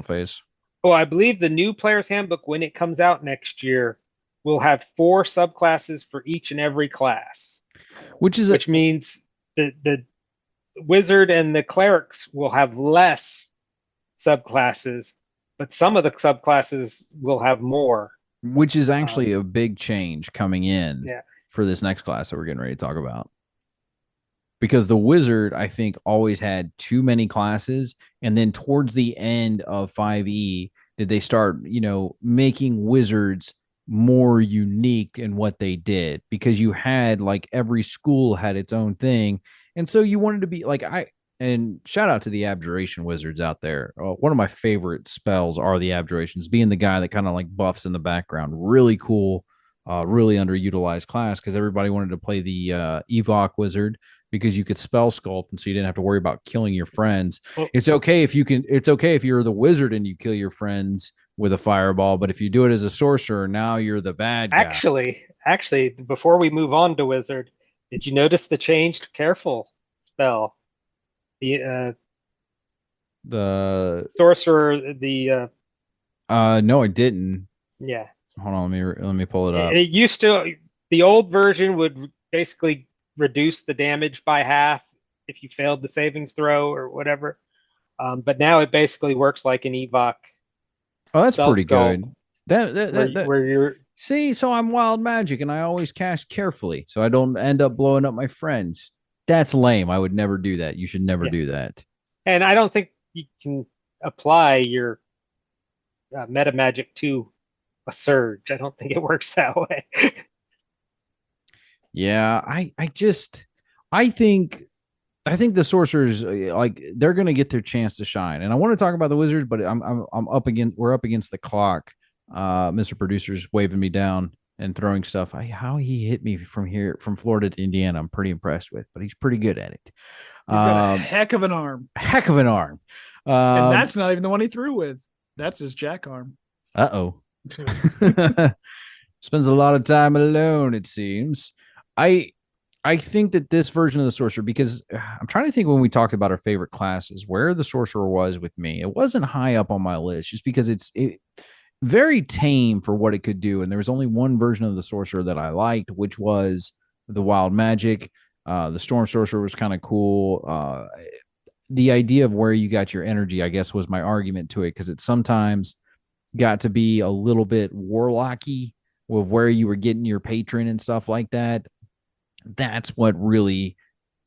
phase. Oh, I believe the new Player's Handbook, when it comes out next year, will have 4 subclasses for each and every class. Which means the wizard and the clerics will have less subclasses, but some of the subclasses will have more. Which is actually a big change coming in for this next class that we're getting ready to talk about. Because the wizard, I think, always had too many classes. And then towards the end of 5e, did they start, making wizards more unique in what they did? Because you had, every school had its own thing. And so you wanted to be and shout out to the abjuration wizards out there. One of my favorite spells are the abjurations, being the guy that kind of buffs in the background. Really cool, really underutilized class because everybody wanted to play the Evoc wizard because you could spell sculpt, and so you didn't have to worry about killing your friends. It's okay if you're the wizard and you kill your friends, with a fireball. But if you do it as a sorcerer, now you're the bad guy. Actually, before we move on to wizard, did you notice the changed careful spell? The sorcerer, no, I didn't. yeah. Hold on, let me pull it up. It used to, the old version would basically reduce the damage by half if you failed the savings throw or whatever. But now it basically works like an evoc. Oh, that's pretty spell good. That where you're see, so I'm wild magic and I always cast carefully so I don't end up blowing up my friends. That's lame. I would never do that. You should never do that. And I don't think you can apply your meta magic to a surge. I don't think it works that way. Yeah, I think the sorcerers, like, they're gonna get their chance to shine. And I want to talk about the wizards, but we're up against the clock. Mr. Producer's waving me down and throwing stuff. How he hit me from Florida to Indiana, I'm pretty impressed with, but he's pretty good at it. He's got a heck of an arm. Heck of an arm. And that's not even the one he threw with. That's his jack arm. Uh-oh. Spends a lot of time alone, it seems. I think that this version of the sorcerer, because I'm trying to think when we talked about our favorite classes, where the sorcerer was with me. It wasn't high up on my list just because it's very tame for what it could do. And there was only one version of the sorcerer that I liked, which was the wild magic. The storm sorcerer was kind of cool. The idea of where you got your energy, I guess, was my argument to it, because it sometimes got to be a little bit warlocky with where you were getting your patron and stuff like that. That's what really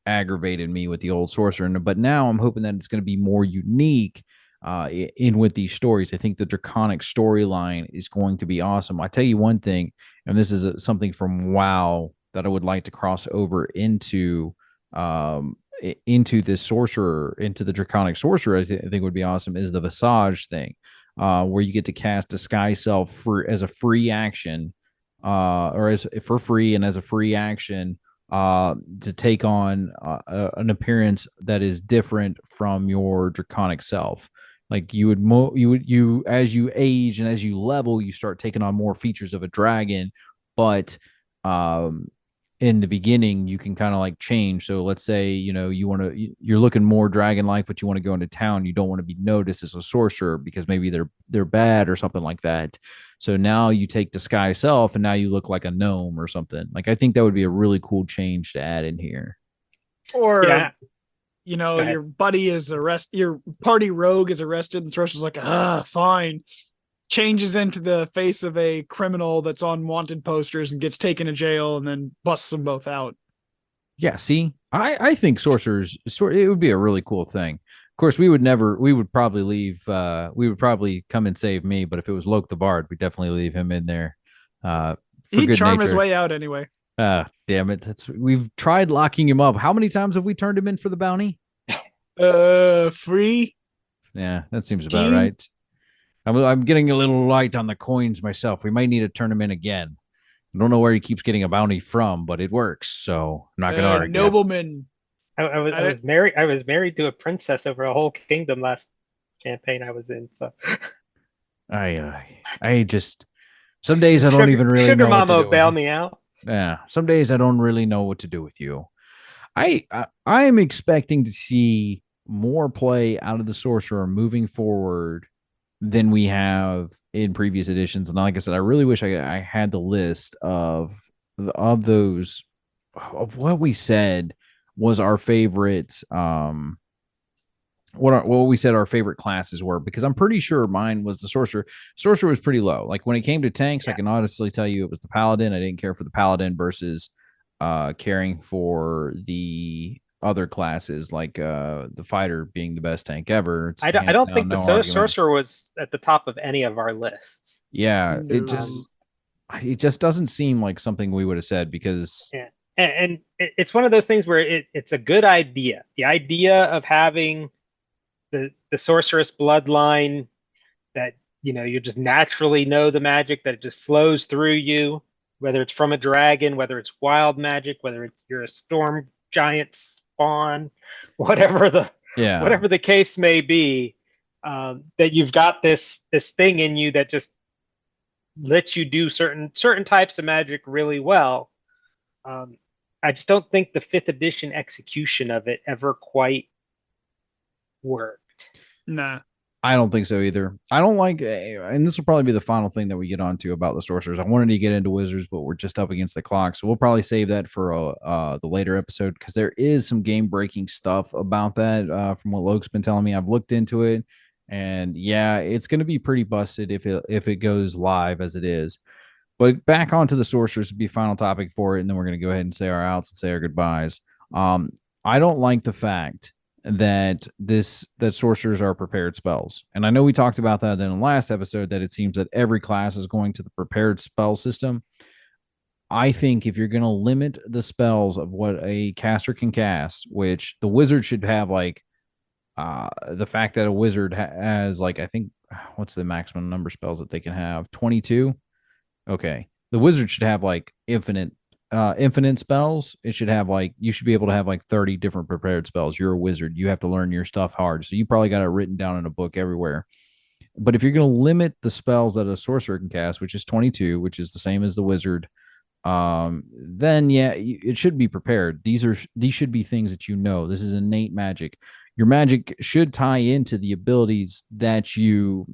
aggravated me with the old sorcerer. But now I'm hoping that it's going to be more unique in with these stories. I think the draconic storyline is going to be awesome. I tell you one thing, and this is something from WoW that I would like to cross over into this sorcerer, into the draconic sorcerer. I think would be awesome is the Visage thing, where you get to cast Disguise Self as a free action, or for free and as a free action, to take on an appearance that is different from your draconic self. Like you as you age and as you level, you start taking on more features of a dragon, but in the beginning you can kind of like change. So let's say, you're looking more dragon like, but you want to go into town, you don't want to be noticed as a sorcerer because maybe they're bad or something like that. So now you take Disguise Self and now you look like a gnome or something. Like, I think that would be a really cool change to add in here. Or your buddy is arrested, your party rogue is arrested, and Sorcerer's like, fine. Changes into the face of a criminal that's on wanted posters and gets taken to jail and then busts them both out. Yeah, see, I think sorcerers, it would be a really cool thing. Of course, we would probably leave, we would probably come and save me, but if it was Loc the Bard, we'd definitely leave him in there. He'd charm his way out anyway. Damn it. We've tried locking him up. How many times have we turned him in for the bounty? Free. Yeah, that seems about right. I'm getting a little light on the coins myself. We might need to turn him in again. I don't know where he keeps getting a bounty from, but it works. So I'm not going to argue. Nobleman. I was married to a princess over a whole kingdom last campaign I was in. So I just, some days I don't even really know. Sugar what Mama to do bail me out. Yeah, some days I don't really know what to do with you. I am expecting to see more play out of the sorcerer moving forward than we have in previous editions. And like I said, I really wish I had the list of those, of what we said was our favorite, what we said our favorite classes were, because I'm pretty sure mine was the sorcerer. Sorcerer was pretty low. Like, when it came to tanks, I can honestly tell you it was the paladin. I didn't care for the paladin versus caring for the other classes, like the fighter being the best tank ever. I don't think the sorcerer was at the top of any of our lists. Yeah, it just doesn't seem like something we would have said, because and it's one of those things where it's a good idea. The idea of having the sorceress bloodline, that you just naturally know the magic, that it just flows through you, whether it's from a dragon, whether it's wild magic, whether you're a storm giant spawn, whatever the case may be. that you've got this thing in you that just lets you do certain types of magic really well. I just don't think the 5th edition execution of it ever quite worked. Nah. I don't think so either. I don't like, and this will probably be the final thing that we get onto about the sorcerers. I wanted to get into wizards, but we're just up against the clock, so we'll probably save that for the later episode because there is some game breaking stuff about that from what Loc's been telling me. I've looked into it, and yeah, it's going to be pretty busted if it goes live as it is. But back onto the sorcerers would be final topic for it, and then we're going to go ahead and say our outs and say our goodbyes. I don't like the fact that sorcerers are prepared spells. And I know we talked about that in the last episode, that it seems that every class is going to the prepared spell system. I think if you're going to limit the spells of what a caster can cast, which the wizard should have, like the fact that a wizard has, like, I think, what's the maximum number of spells that they can have? 22. Okay, the wizard should have like infinite spells. It should have, like, you should be able to have like 30 different prepared spells. You're a wizard. You have to learn your stuff hard. So you probably got it written down in a book everywhere. But if you're going to limit the spells that a sorcerer can cast, which is 22, which is the same as the wizard, then yeah, it should be prepared. These should be things that you know. This is innate magic. Your magic should tie into the abilities that you're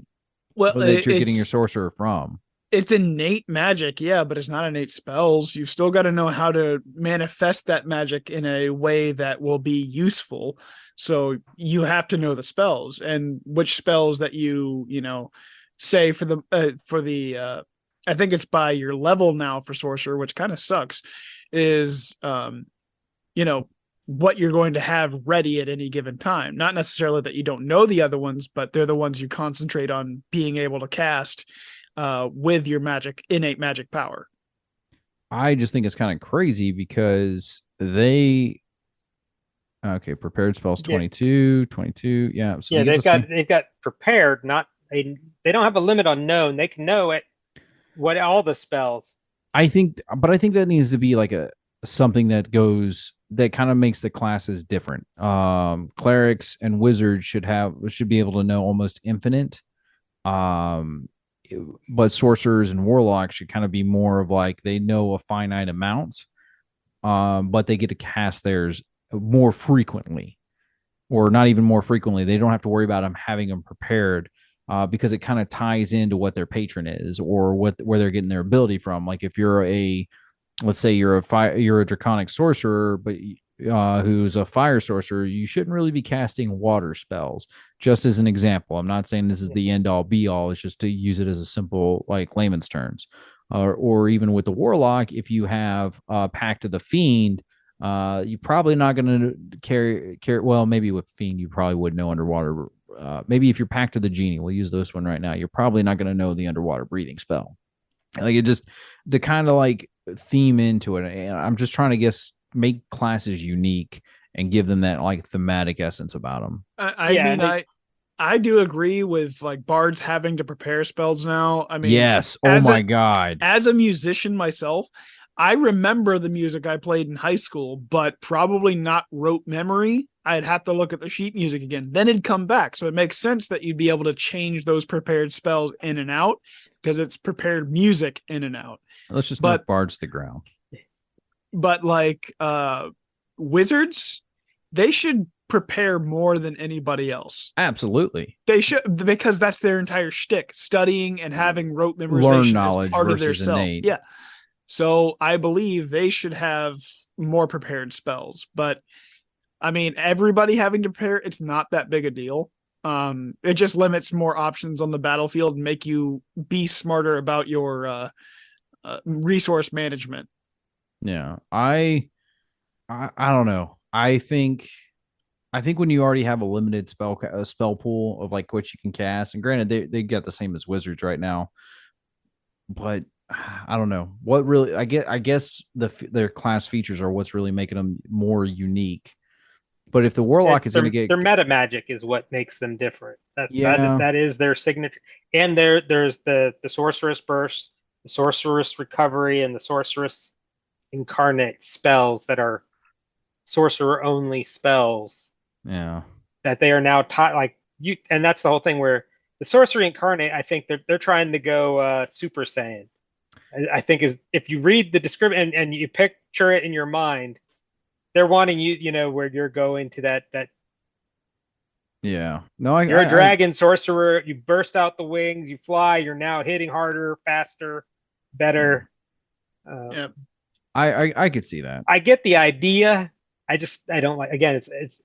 getting your sorcerer from. It's innate magic, yeah, but it's not innate spells. You've still got to know how to manifest that magic in a way that will be useful. So you have to know the spells and which spells that you say for the I think it's by your level now for sorcerer, which kind of sucks, is what you're going to have ready at any given time. Not necessarily that you don't know the other ones, but they're the ones you concentrate on being able to cast with your innate magic power. I just think it's kind of crazy because prepared spells 22. Yeah. So they've got prepared, not they don't have a limit on known. They can know it what all the spells. I think that needs to be like something that kind of makes the classes different. Clerics and wizards should be able to know almost infinite. But sorcerers and warlocks should kind of be more of like they know a finite amount, but they get to cast theirs more frequently, or not even more frequently. They don't have to worry about having them prepared because it kind of ties into what their patron is or where they're getting their ability from. Like if you're let's say you're a draconic sorcerer, but who's a fire sorcerer, you shouldn't really be casting water spells. Just as an example, I'm not saying this is the end all be all. It's just to use it as a simple, like, layman's terms. Or even with the warlock, if you have Pact of the Fiend, you're probably not going to carry. Well, maybe with Fiend, you probably would know underwater. Maybe if you're Pact of the Genie, we'll use this one right now. You're probably not going to know the underwater breathing spell. Like, it just the kind of like theme into it. And I'm just trying to make classes unique and give them that like thematic essence about them. I do agree with like bards having to prepare spells now. I mean, yes. Oh my God. As a musician myself, I remember the music I played in high school, but probably not rote memory. I'd have to look at the sheet music again. Then it'd come back. So it makes sense that you'd be able to change those prepared spells in and out because it's prepared music in and out. Let's just knock bards to the ground. But like wizards, they should prepare more than anybody else. Absolutely. They should, because that's their entire shtick. Studying and having rote memorization knowledge is part of their self. Innate. Yeah. So I believe they should have more prepared spells. But I mean, everybody having to prepare, it's not that big a deal. It just limits more options on the battlefield and make you be smarter about your resource management. Yeah, I don't know. I think when you already have a limited spell pool of like what you can cast, and granted they get the same as wizards right now, but I don't know what really. I guess their class features are what's really making them more unique. But if the warlock is going to get their meta magic is what makes them different. That is their signature. And there's the sorceress burst, the sorceress recovery, and the sorceress incarnate spells that are sorcerer only spells. Yeah. That they are now taught, like and that's the whole thing where the sorcery incarnate, I think they're trying to go Super Saiyan. I think is if you read the description and you picture it in your mind, they're wanting you, where you're going to that. Yeah. No, You're a dragon sorcerer. You burst out the wings. You fly. You're now hitting harder, faster, better. Yeah. I could see that. I get the idea. I don't like. Again, it's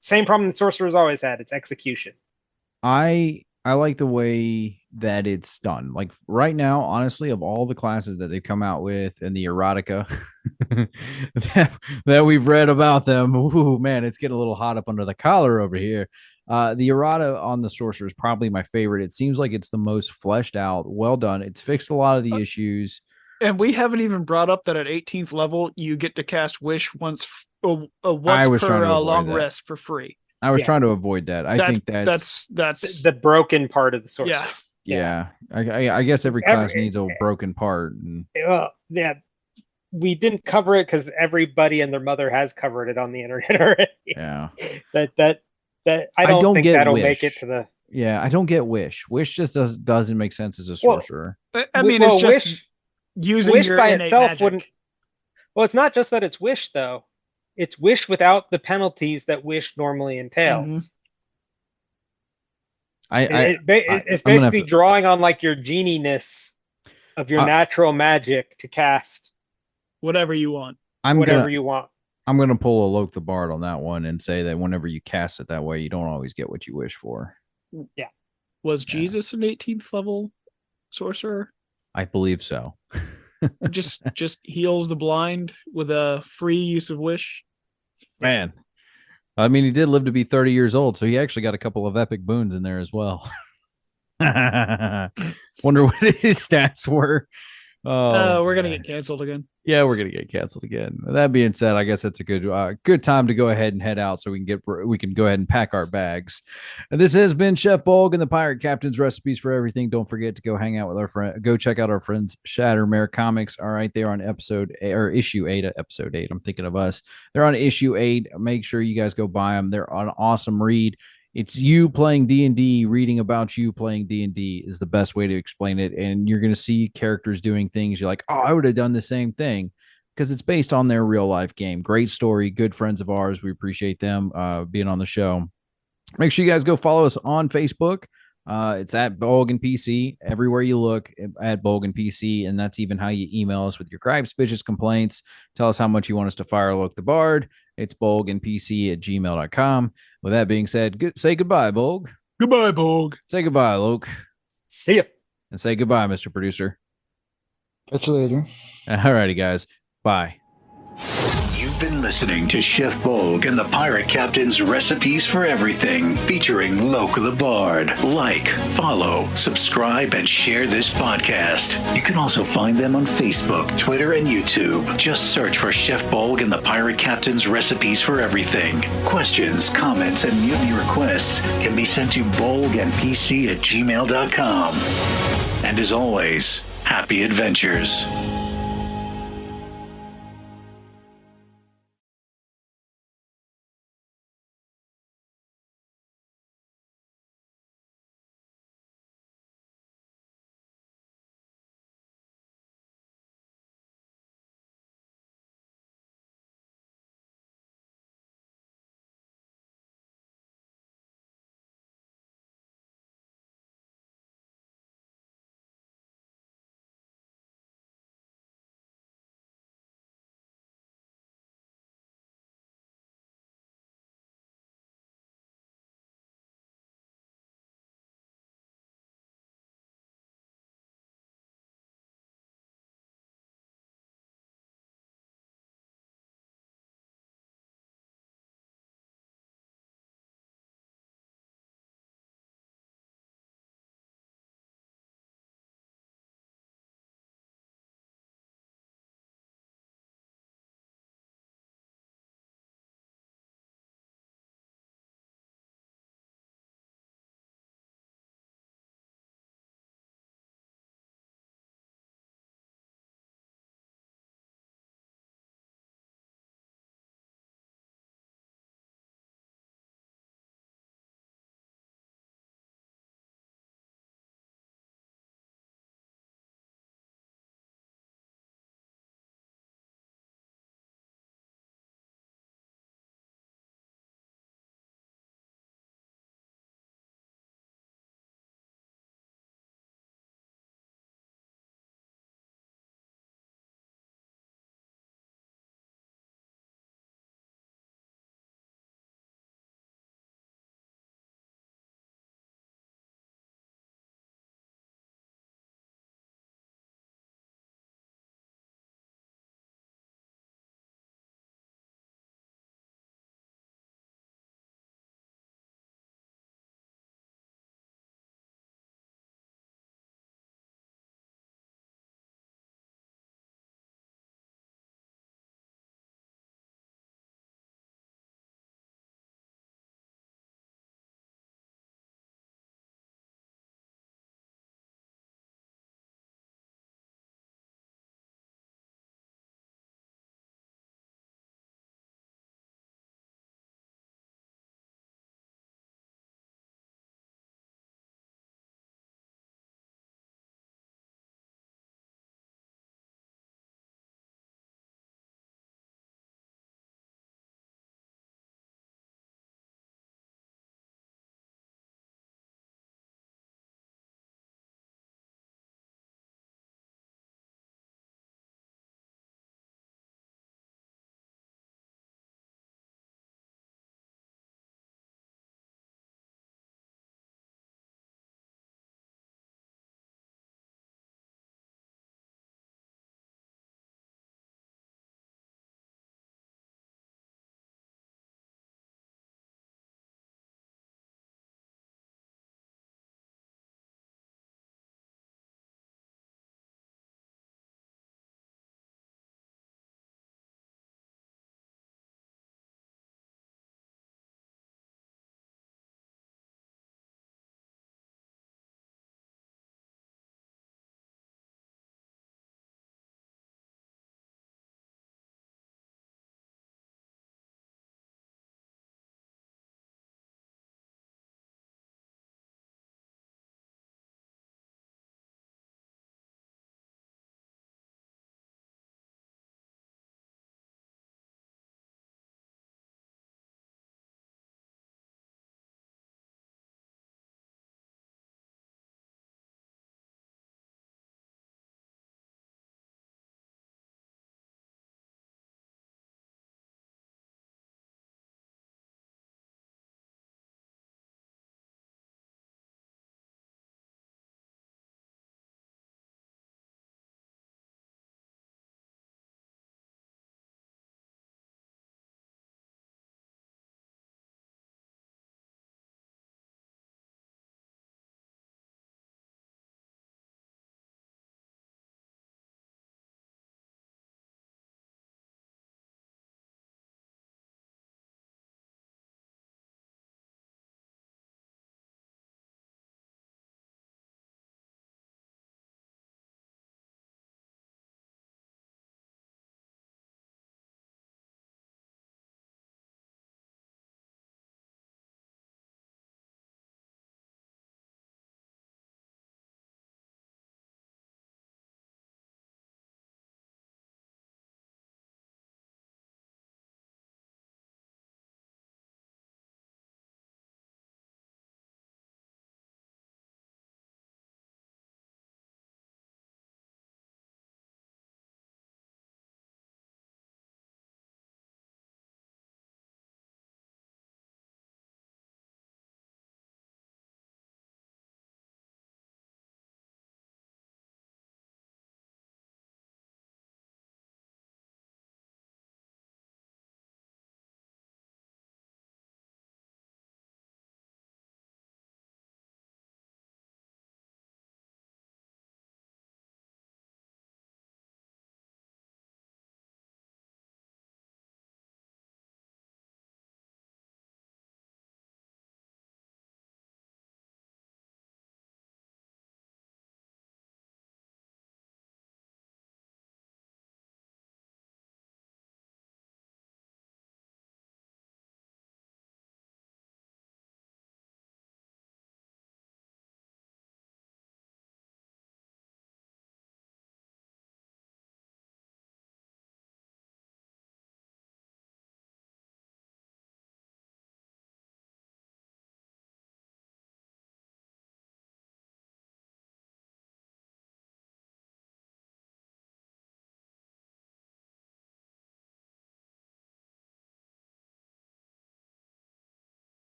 same problem the sorcerer's always had. It's execution. I like the way that it's done. Like right now, honestly, of all the classes that they've come out with and the erotica that we've read about them, ooh, man, it's getting a little hot up under the collar over here. The errata on the sorcerer is probably my favorite. It seems like it's the most fleshed out, well done. It's fixed a lot of the issues. And we haven't even brought up that at 18th level, you get to cast Wish once per long rest for free. I was trying to avoid that. I think that's the broken part of the sorcerer. Yeah. I guess every class needs a broken part. Well, yeah, we didn't cover it because everybody and their mother has covered it on the internet already. Yeah. that I don't think that'll make it to the. Yeah, I don't get Wish. Wish just doesn't make sense as a sorcerer. I mean, it's just using Wish your by innate itself magic. wouldn't. Well, it's not just that it's Wish though. It's Wish without the penalties that Wish normally entails. It's basically drawing on like your genie-ness of your natural magic to cast whatever you want. You want. I'm gonna pull a Loc the Bard on that one and say that whenever you cast it that way, you don't always get what you wish for. Yeah. Was Jesus an 18th level sorcerer? I believe so. just heals the blind with a free use of Wish. Man, I mean, he did live to be 30 years old, so he actually got a couple of epic boons in there as well. Wonder what his stats were. Oh, we're gonna get canceled again. Yeah, we're gonna get canceled again. That being said, I guess that's a good time to go ahead and head out so we can go ahead and pack our bags. And this has been Chef Bolgg and the Pirate Captain's Recipes for Everything. Don't forget to go hang out with our friend. Go check out our friends Shattermare Comics. All right, they're on issue 8 of episode 8. I'm thinking of us. They're on issue 8. Make sure you guys go buy them. They're an awesome read. It's you playing D&D, reading about you playing D&D is the best way to explain it. And you're going to see characters doing things. You're like, oh, I would have done the same thing because it's based on their real life game. Great story. Good friends of ours. We appreciate them being on the show. Make sure you guys go follow us on Facebook. It's at Bolgg and PC. Everywhere you look at Bolgg and PC. And that's even how you email us with your gripes, bitches, complaints. Tell us how much you want us to fire Loc the Bard. It's bolgandpc@gmail.com. With that being said, say goodbye, Bolgg. Goodbye, Bolgg. Say goodbye, Loc. See ya. And say goodbye, Mr. Producer. Catch you later. All righty, guys. Bye. You've been listening to Chef Bolgg and the Pirate Captain's Recipes for Everything, featuring Loc the Bard. Like, follow, subscribe, and share this podcast. You can also find them on Facebook, Twitter, and YouTube. Just search for Chef Bolgg and the Pirate Captain's Recipes for Everything. Questions, comments, and mutiny requests can be sent to bolgandpc@gmail.com. And as always, happy adventures.